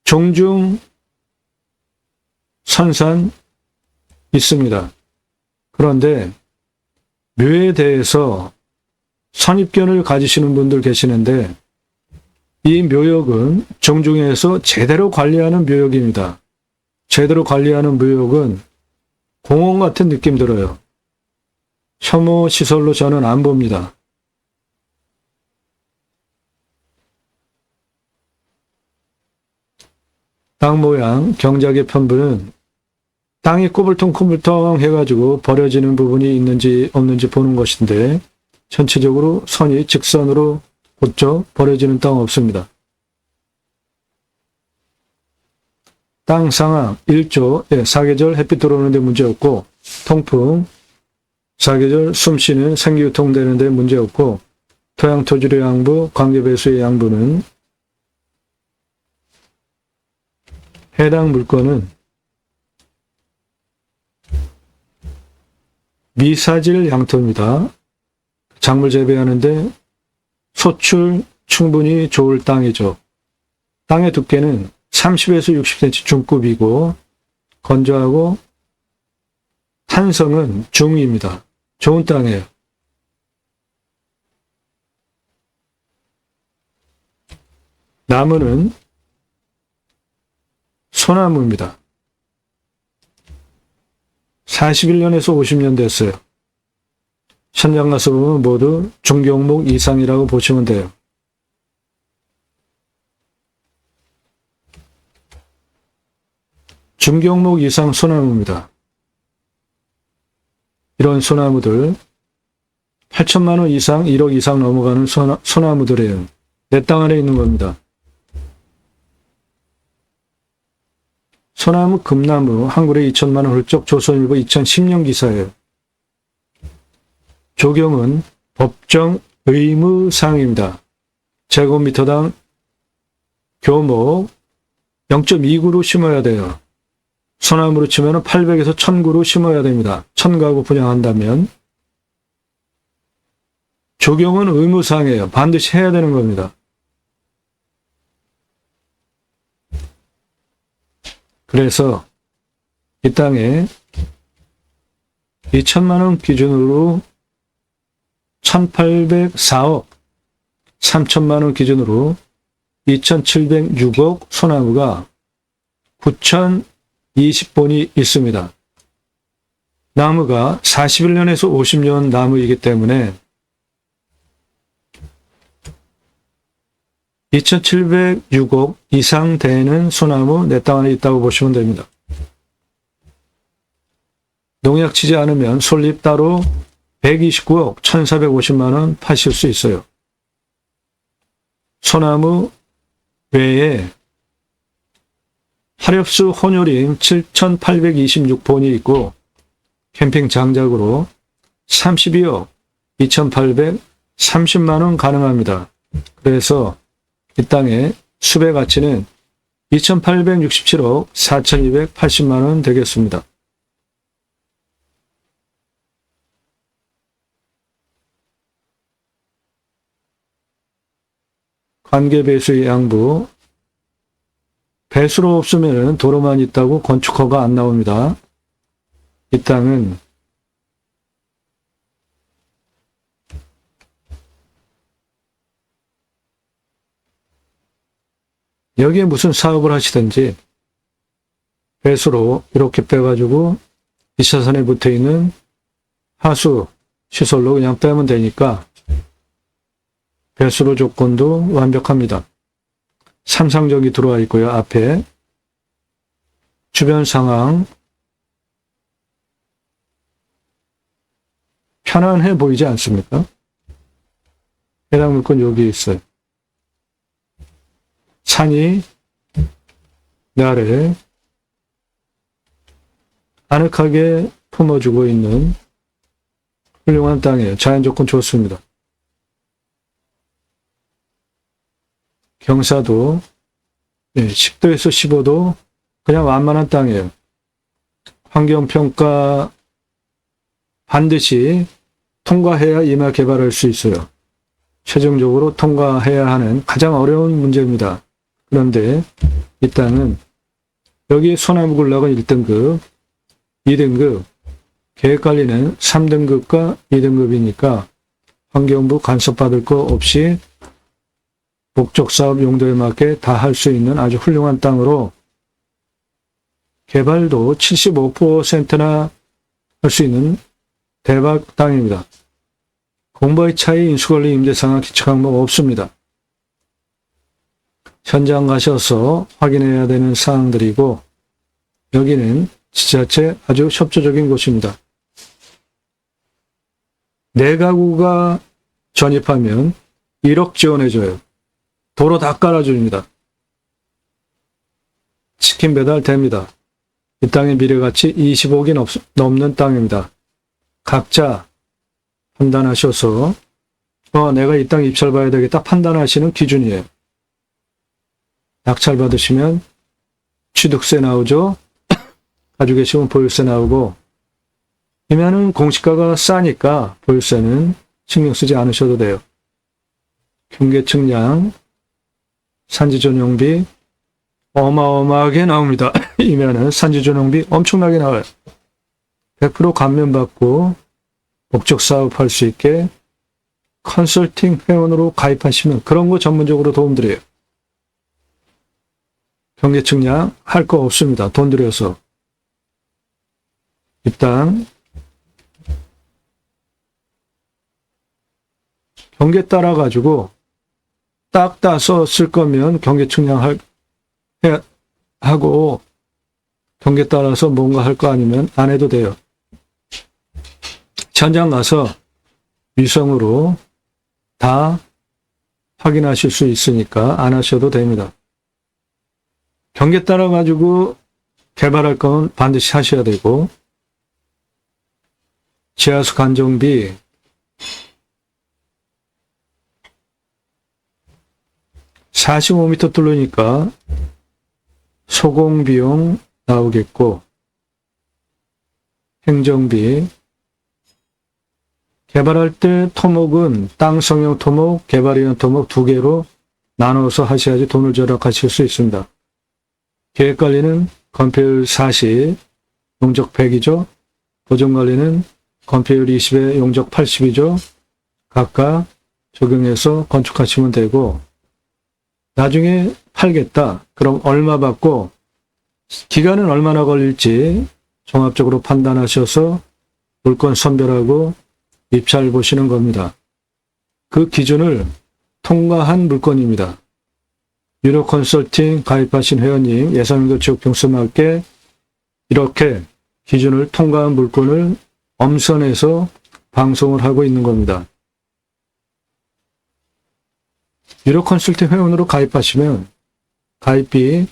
종중 선산 있습니다. 그런데 묘에 대해서 선입견을 가지시는 분들 계시는데 이 묘역은 정중에서 제대로 관리하는 묘역입니다. 제대로 관리하는 묘역은 공원 같은 느낌 들어요. 혐오 시설로 저는 안 봅니다. 땅 모양, 경작의 편부는 땅이 꼬불통꼬불통 해가지고 버려지는 부분이 있는지 없는지 보는 것인데 전체적으로 선이 직선으로 곧죠. 버려지는 땅 없습니다. 땅 상황 1조, 사계절 햇빛 들어오는데 문제없고 통풍, 사계절 숨쉬는 생기유통되는데 문제없고 토양토지의 양부, 관계배수의 양부는 해당 물건은 미사질 양토입니다. 작물 재배하는데 소출 충분히 좋을 땅이죠. 땅의 두께는 30에서 60cm 중급이고 건조하고 탄성은 중입니다. 좋은 땅이에요. 나무는 소나무입니다. 41년에서 50년 됐어요. 현장 가서 보면 모두 중경목 이상이라고 보시면 돼요. 중경목 이상 소나무입니다. 이런 소나무들 8천만 원 이상, 1억 이상 넘어가는 소나무들이에요. 내 땅 안에 있는 겁니다. 소나무, 금나무, 한 그루에 2천만 원 훌쩍 조선일보 2010년 기사예요. 조경은 법정 의무사항입니다. 제곱미터당 교목 0.2그루 심어야 돼요. 소나무로 치면 800에서 1000그루 심어야 됩니다. 1000가구 분양한다면. 조경은 의무사항이에요. 반드시 해야 되는 겁니다. 그래서 이 땅에 2천만 원 기준으로 1804억, 3천만 원 기준으로 2706억 소나무가 9020본이 있습니다. 나무가 41년에서 50년 나무이기 때문에 2706억 이상 되는 소나무 내 땅 안에 있다고 보시면 됩니다. 농약 치지 않으면 솔잎 따로 129억 1450만 원 파실 수 있어요. 소나무 외에 하렵수 혼요림 7826본이 있고 캠핑 장작으로 32억 2830만 원 가능합니다. 그래서 이 땅의 수배 가치는 2867억 4280만 원 되겠습니다. 관계배수의 양부. 배수로 없으면 도로만 있다고 건축허가 안 나옵니다. 이 땅은 여기에 무슨 사업을 하시든지 배수로 이렇게 빼가지고 2차선에 붙어있는 하수 시설로 그냥 빼면 되니까 배수로 조건도 완벽합니다. 삼상적이 들어와 있고요. 앞에 주변 상황 편안해 보이지 않습니까? 해당 물건 여기 있어요. 산이 나를 아늑하게 품어주고 있는 훌륭한 땅이에요. 자연 조건 좋습니다. 경사도 10도에서 15도 그냥 완만한 땅이에요. 환경평가 반드시 통과해야 임야 개발할 수 있어요. 최종적으로 통과해야 하는 가장 어려운 문제입니다. 그런데 이 땅은 여기 소나무 군락은 1등급, 2등급, 계획관리는 3등급과 2등급이니까 환경부 간섭받을 거 없이 목적사업 용도에 맞게 다 할 수 있는 아주 훌륭한 땅으로 개발도 75%나 할 수 있는 대박 땅입니다. 공부의 차이, 인수권리, 임대상황, 기초항목 없습니다. 현장 가셔서 확인해야 되는 사항들이고 여기는 지자체 아주 협조적인 곳입니다. 4가구가 전입하면 1억 지원해줘요. 도로 다 깔아줍니다. 치킨 배달 됩니다. 이 땅의 미래가치 20억이 넘는 땅입니다. 각자 판단하셔서 내가 이 땅 입찰 봐야 되겠다 판단하시는 기준이에요. 낙찰 받으시면 취득세 나오죠. 가지고 계시면 보유세 나오고 이면은 공시가가 싸니까 보유세는 신경 쓰지 않으셔도 돼요. 경계측량 산지전용비 어마어마하게 나옵니다. 이면은 산지전용비 엄청나게 나와요. 100% 감면받고 목적사업 할 수 있게 컨설팅 회원으로 가입하시면 그런 거 전문적으로 도움드려요. 경계 측량 할 거 없습니다. 돈 들여서. 입당. 경계 따라 가지고 딱 따서 쓸 거면 경계 측량 하고 경계 따라서 뭔가 할 거 아니면 안 해도 돼요. 현장 가서 위성으로 다 확인하실 수 있으니까 안 하셔도 됩니다. 경계 따라 가지고 개발할 거면 반드시 하셔야 되고, 지하수 간정비, (45m) 뚫으니까 소공 비용 나오겠고, 행정비, 개발할 때 토목은 땅 성형 토목, 개발이용 토목 두 개로 나눠서 하셔야지 돈을 절약하실 수 있습니다. 계획관리는 건폐율 40, 용적 100이죠. 보존관리는 건폐율 20에 용적 80이죠. 각각 적용해서 건축하시면 되고, 나중에 팔겠다. 그럼 얼마 받고 기간은 얼마나 걸릴지 종합적으로 판단하셔서 물건 선별하고 입찰 보시는 겁니다. 그 기준을 통과한 물건입니다. 유료 컨설팅 가입하신 회원님 예산도 지역 평수 맞게 이렇게 기준을 통과한 물건을 엄선해서 방송을 하고 있는 겁니다. 유료 컨설팅 회원으로 가입하시면 가입비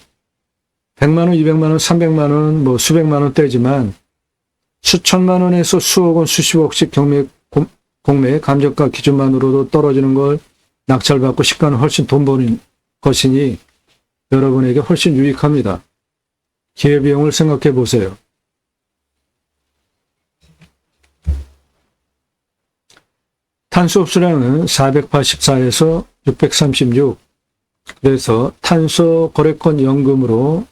100만원, 200만원, 300만원, 뭐 수백만원 떼지만 수천만원에서 수억원, 수십억씩 공매 감정가 기준만으로도 떨어지는 걸 낙찰받고 시가는 훨씬 돈 버는 것이니 여러분에게 훨씬 유익합니다. 기회비용을 생각해 보세요. 탄소 흡수량은 484에서 636, 그래서 탄소 거래권 연금으로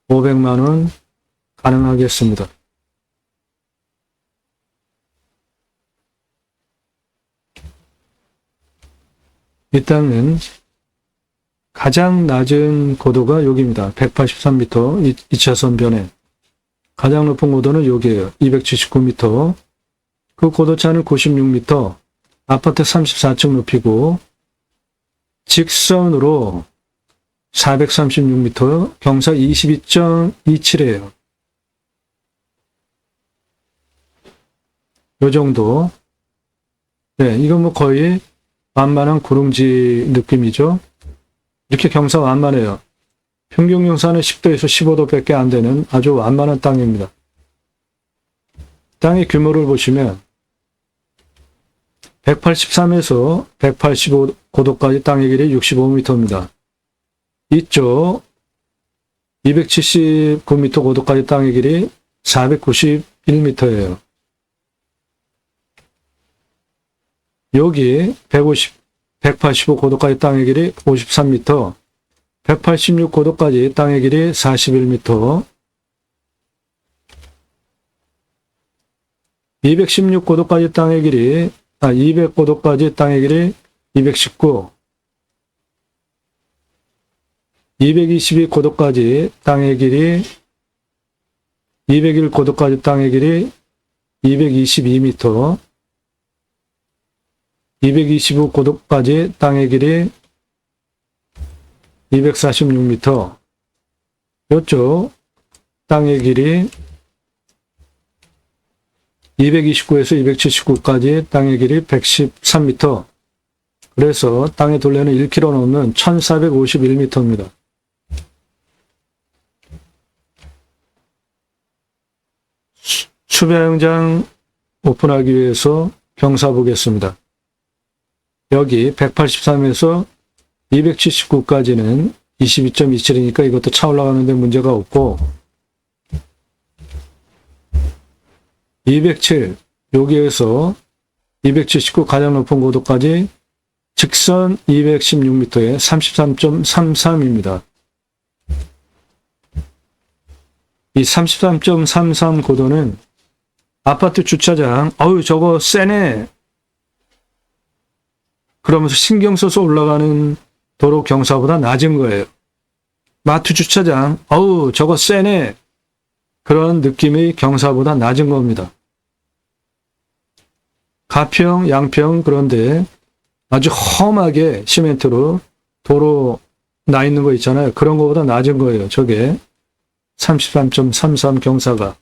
500만원 가능하겠습니다. 이 땅은 가장 낮은 고도가 여기입니다. 183m 2차선 변에. 가장 높은 고도는 여기에요. 279m. 그 고도차는 96m. 아파트 34층 높이고 직선으로 436m, 경사 22.27이에요. 요 정도. 네, 이건 뭐 거의 완만한 구릉지 느낌이죠. 이렇게 경사 완만해요. 평균 경사는 10도에서 15도밖에 안 되는 아주 완만한 땅입니다. 땅의 규모를 보시면 183에서 185 고도까지 땅의 길이 65m입니다. 이쪽 279m 고도까지 땅의 길이 491m예요. 여기 185 고도까지 땅의 길이 53m, 186 고도까지 땅의 길이 41m, 216 고도까지 땅의 길이 200고도까지 땅의 길이 219, 222고도까지 땅의 길이 201고도까지 땅의 길이 222m, 225고도까지 땅의 길이 246m, 이쪽 땅의 길이 229에서 279까지 땅의 길이 113m, 그래서 땅의 둘레는 1km 넘는 1451m입니다. 수배영장 오픈하기 위해서 경사 보겠습니다. 여기 183에서 279까지는 22.27이니까 이것도 차 올라가는데 문제가 없고, 207, 여기에서 279 가장 높은 고도까지 직선 216m에 33.33입니다. 이 33.33 고도는 아파트 주차장, 어우 저거 세네, 그러면서 신경 써서 올라가는 도로 경사보다 낮은 거예요. 마트 주차장, 어우, 저거 세네. 그런 느낌의 경사보다 낮은 겁니다. 가평, 양평 그런데 아주 험하게 시멘트로 도로 나 있는 거 있잖아요. 그런 거보다 낮은 거예요. 저게 33.33 경사가.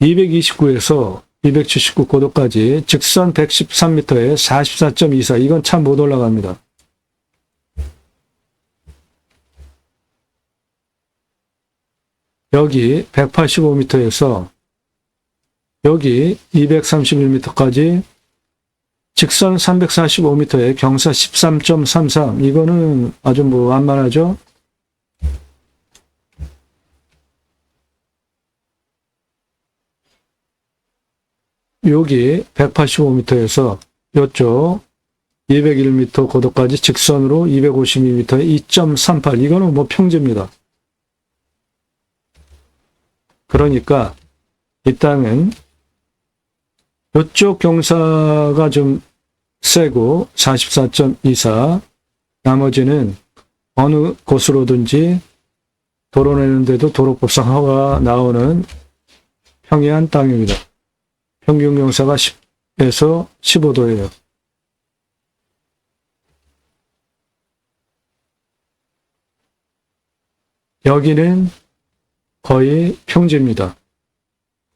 229에서 279 고도까지 직선 113m에 44.24. 이건 참 못 올라갑니다. 여기 185m에서 여기 231m까지 직선 345m에 경사 13.33. 이거는 아주 뭐 완만하죠? 여기 185m에서 이쪽 201m 고도까지 직선으로 252m에 2.38. 이거는 뭐 평지입니다. 그러니까 이 땅은 이쪽 경사가 좀 세고 44.24, 나머지는 어느 곳으로든지 도로 내는데도 도로법상 허가 나오는 평이한 땅입니다. 평균 경사가 10에서 15도예요. 여기는 거의 평지입니다.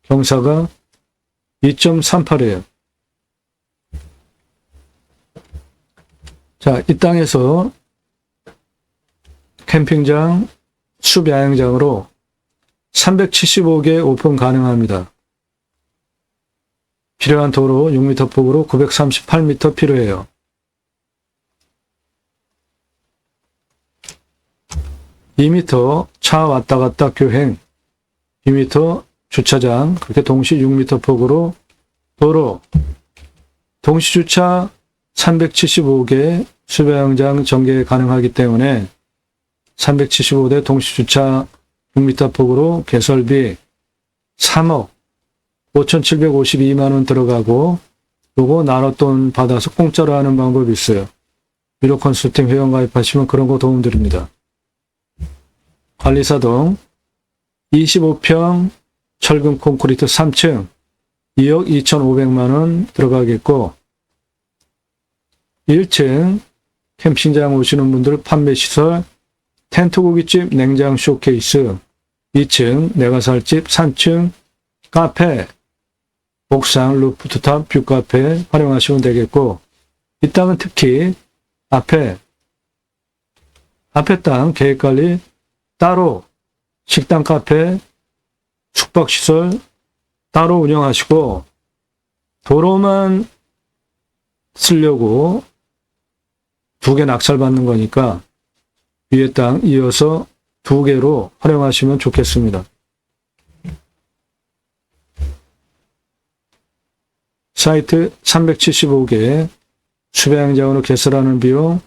경사가 2.38이에요. 자, 이 땅에서 캠핑장, 숲야영장으로 375개 오픈 가능합니다. 필요한 도로 6m 폭으로 938m 필요해요. (2m) 차 왔다 갔다 교행, 2m 주차장, 그렇게 동시 6m 폭으로 도로, 동시 주차 375개 숲야영장 전개 가능하기 때문에 375대 동시 주차 6m 폭으로 개설비 3억 5,752만 원 들어가고, 요거 나눠돈 받아서 공짜로 하는 방법이 있어요. 유료 컨설팅 회원 가입하시면 그런 거 도움드립니다. 관리사동 25평 철근 콘크리트 3층 2억 2,500만 원 들어가겠고, 1층 캠핑장 오시는 분들 판매시설 텐트 고깃집 냉장 쇼케이스, 2층 내가 살 집, 3층 카페, 옥상 루프탑 뷰카페 활용하시면 되겠고, 이 땅은 특히 앞에 땅 계획관리 따로, 식당 카페 숙박시설 따로 운영하시고, 도로만 쓰려고 2개 낙찰받는 거니까 위에 땅 이어서 2개로 활용하시면 좋겠습니다. 사이트 375개 숲야영장으로 개설하는 비용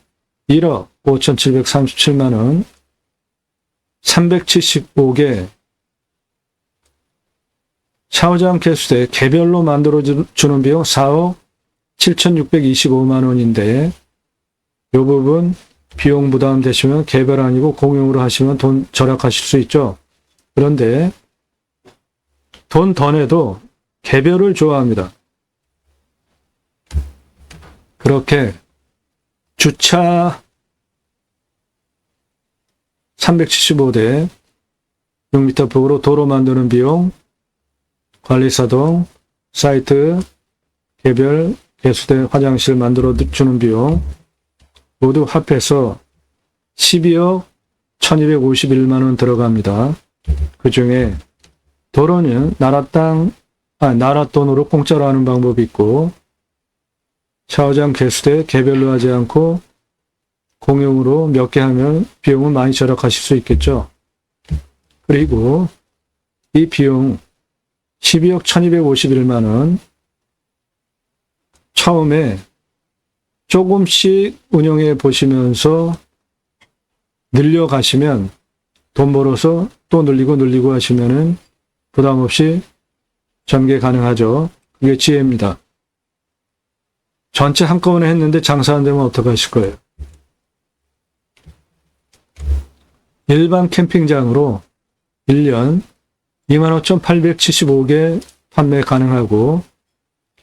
1억 5,737만 원, 375개 샤워장 개수대 개별로 만들어주는 비용 4억 7,625만 원인데, 이 부분 비용 부담 되시면 개별 아니고 공용으로 하시면 돈 절약하실 수 있죠. 그런데 돈 더 내도 개별을 좋아합니다. 그렇게 주차 375대 6m 폭으로 도로 만드는 비용, 관리사동, 사이트, 개별, 개수대, 화장실 만들어 주는 비용 모두 합해서 12억 1251만 원 들어갑니다. 그 중에 도로는 나라 돈으로 공짜로 하는 방법이 있고, 샤워장 개수대 개별로 하지 않고 공용으로 몇 개 하면 비용은 많이 절약하실 수 있겠죠. 그리고 이 비용 12억 1251만 원 처음에 조금씩 운영해 보시면서 늘려가시면 돈 벌어서 또 늘리고 하시면은 부담 없이 전개 가능하죠. 그게 지혜입니다. 전체 한꺼번에 했는데 장사 안 되면 어떡하실 거예요? 일반 캠핑장으로 1년 25,875개 판매 가능하고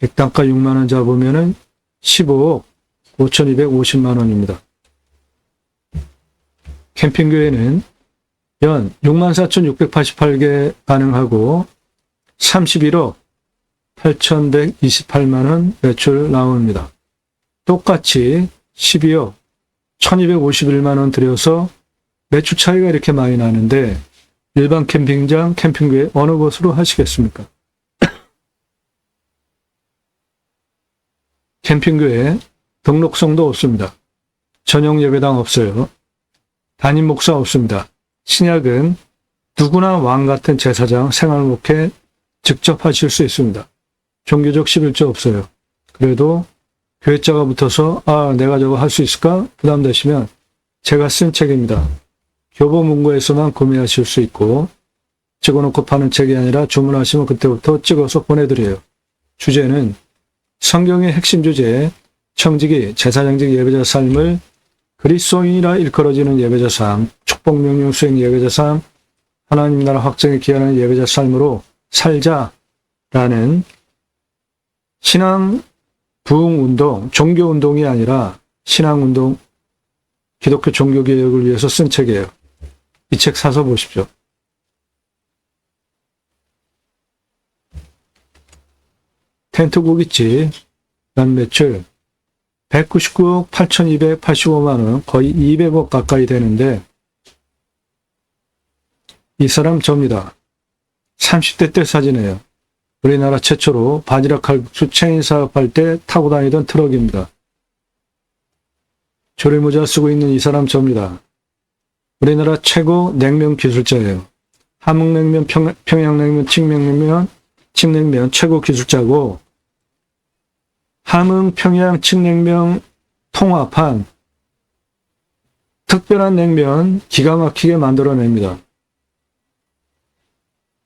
객단가 6만 원 잡으면은 15억 5,250만 원입니다. 캠핑교회는 연 64,688개 가능하고 31억 8,128만 원 매출 나옵니다. 똑같이 12억 1,251만 원 들여서 매출 차이가 이렇게 많이 나는데 일반 캠핑장, 캠핑교회 어느 곳으로 하시겠습니까? 캠핑교회 등록성도 없습니다. 전용 예배당 없어요. 담임 목사 없습니다. 신약은 누구나 왕 같은 제사장 생활 목회 직접 하실 수 있습니다. 종교적 11조 없어요. 그래도 교회자가 붙어서 내가 저거 할 수 있을까? 부담되시면 제가 쓴 책입니다. 교보문고에서만 구매하실 수 있고 찍어놓고 파는 책이 아니라 주문하시면 그때부터 찍어서 보내드려요. 주제는 성경의 핵심 주제 청지기 제사장직 예배자 삶을 그리스도인이라 일컬어지는 예배자 삶, 축복명령 수행 예배자 삶, 하나님 나라 확정에 기하는 예배자 삶으로 살자라는 신앙 부흥운동, 종교운동이 아니라 신앙운동, 기독교 종교개혁을 위해서 쓴 책이에요. 이 책 사서 보십시오. 텐트 고깃집 연 매출 199억 8,285만 원, 거의 200억 가까이 되는데 이 사람 접니다. 30대 때 사진이에요. 우리나라 최초로 바지락 칼국수 체인 사업할 때 타고 다니던 트럭입니다. 조리모자 쓰고 있는 이 사람 접니다. 우리나라 최고 냉면 기술자예요. 함흥냉면, 평양냉면, 칡냉면 최고 기술자고 함흥, 평양, 칡냉면 통합한 특별한 냉면 기가 막히게 만들어냅니다.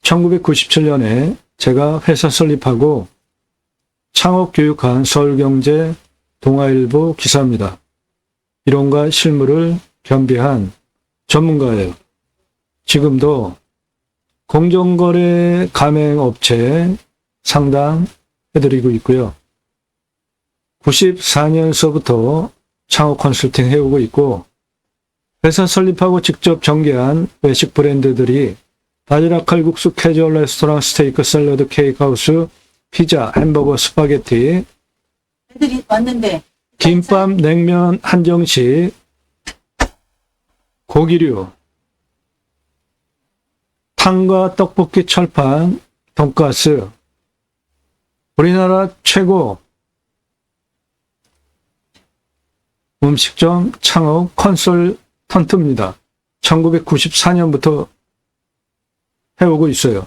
1997년에 제가 회사 설립하고 창업교육한 서울경제 동아일보 기사입니다. 이론과 실무를 겸비한 전문가예요. 지금도 공정거래 가맹업체 상담해드리고 있고요. 94년서부터 창업 컨설팅 해오고 있고 회사 설립하고 직접 전개한 외식 브랜드들이 바지락 칼국수, 캐주얼 레스토랑, 스테이크, 샐러드, 케이크하우스, 피자, 햄버거, 스파게티, 애들이 왔는데 김밥, 냉면, 한정식, 고기류, 탕과 떡볶이, 철판, 돈가스, 우리나라 최고 음식점 창업 컨설턴트입니다. 1994년부터 해오고 있어요.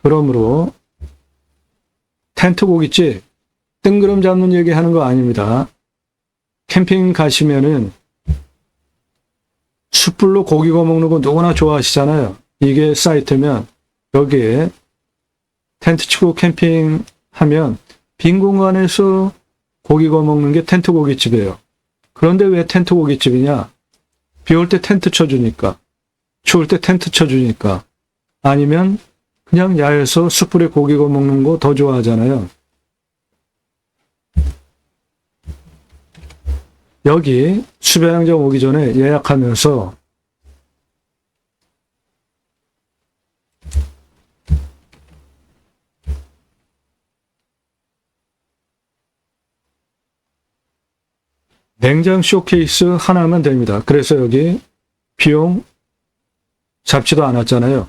그러므로 텐트 고깃집 뜬구름 잡는 얘기 하는 거 아닙니다. 캠핑 가시면은 숯불로 고기 구워 먹는 거 누구나 좋아하시잖아요. 이게 사이트면 여기에 텐트 치고 캠핑 하면 빈 공간에서 고기 구워 먹는 게 텐트 고깃집이에요. 그런데 왜 텐트 고깃집이냐? 비 올 때 텐트 쳐주니까, 추울 때 텐트 쳐주니까, 아니면 그냥 야외에서 숯불에 고기 구워 먹는 거 더 좋아하잖아요. 여기 수배양정 오기 전에 예약하면서 냉장 쇼케이스 하나면 됩니다. 그래서 여기 비용 잡지도 않았잖아요.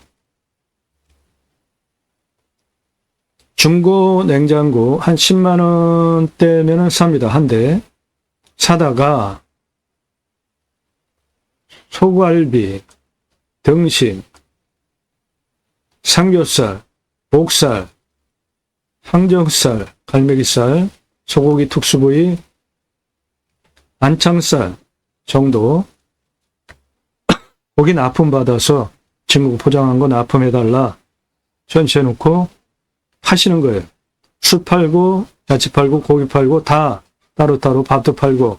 중고 냉장고 한 10만 원대면은 삽니다. 한 대. 사다가 소갈비, 등심, 삼겹살, 목살, 항정살, 갈매기살, 소고기 특수부위, 안창살 정도 고기 납품받아서 친구가 포장한 거 납품해달라 전시해놓고 파시는 거예요. 술 팔고 야채 팔고 고기 팔고 다 따로따로 밥도 팔고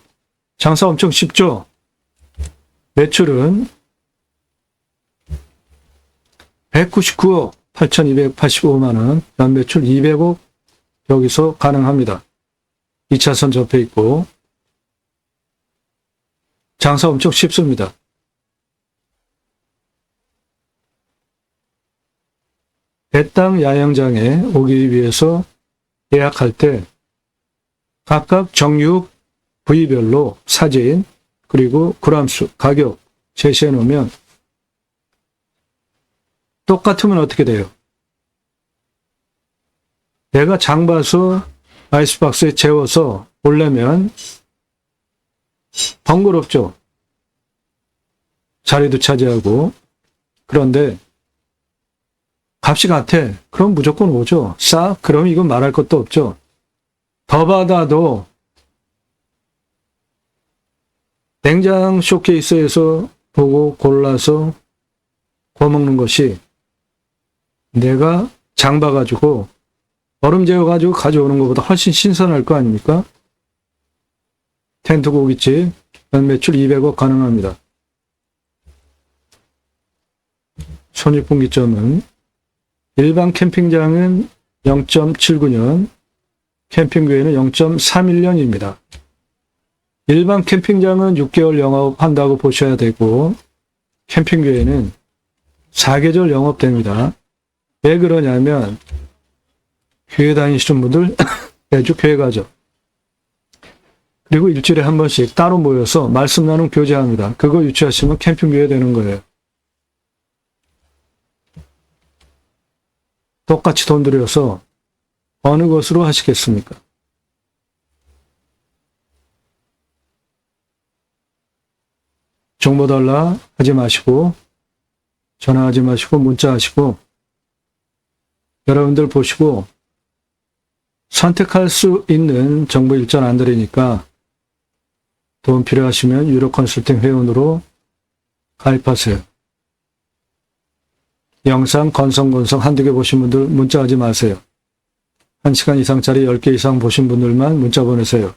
장사 엄청 쉽죠. 매출은 199억 8,285만 원, 연매출 200억 여기서 가능합니다. 2차선 접해 있고 장사 엄청 쉽습니다. 배땅 야영장에 오기 위해서 예약할 때 각각 정육 부위별로 사진 그리고 그람수, 가격 제시해 놓으면 똑같으면 어떻게 돼요? 내가 장 봐서 아이스박스에 재워서 올려면 번거롭죠. 자리도 차지하고. 그런데 값이 같아. 그럼 무조건 오죠. 싸? 그럼 이건 말할 것도 없죠. 더 받아도 냉장 쇼케이스에서 보고 골라서 구워 먹는 것이 내가 장 봐가지고 얼음 재워가지고 가져오는 것보다 훨씬 신선할 거 아닙니까? 텐트 고깃집 연매출 200억 가능합니다. 손익분기점은 일반 캠핑장은 0.79년, 캠핑교회는 0.31년입니다. 일반 캠핑장은 6개월 영업한다고 보셔야 되고 캠핑교회는 4계절 영업됩니다. 왜 그러냐면 교회 다니시는 분들 매주 교회 가죠. 그리고 일주일에 한 번씩 따로 모여서 말씀 나눔 교제합니다. 그거 유치하시면 캠핑교회 되는 거예요. 똑같이 돈 들여서 어느 것으로 하시겠습니까? 정보 달라 하지 마시고 전화하지 마시고 문자하시고 여러분들 보시고 선택할 수 있는 정보 일전 안 드리니까 도움 필요하시면 유료 컨설팅 회원으로 가입하세요. 영상 건성건성 한두 개 보신 분들 문자하지 마세요. 1시간 이상짜리 10개 이상 보신 분들만 문자 보내세요.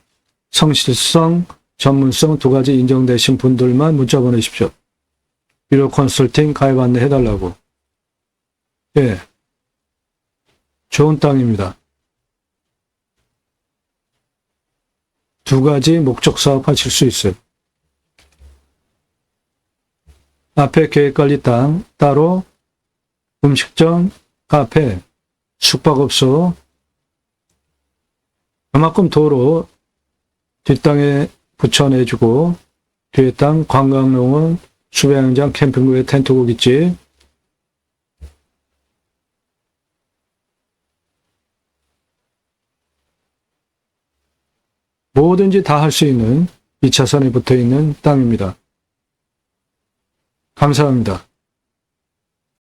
성실성, 전문성 두 가지 인정되신 분들만 문자 보내십시오. 유료 컨설팅 가입 안내 해달라고. 예, 좋은 땅입니다. 두 가지 목적 사업 하실 수 있어요. 앞에 계획관리 땅, 따로 음식점, 카페, 숙박업소, 그만큼 도로 뒷땅에 붙여내주고 뒤에 땅 관광농원, 수배양장, 캠핑구의 텐트 고깃집, 뭐든지 다 할 수 있는 2차선에 붙어 있는 땅입니다. 감사합니다.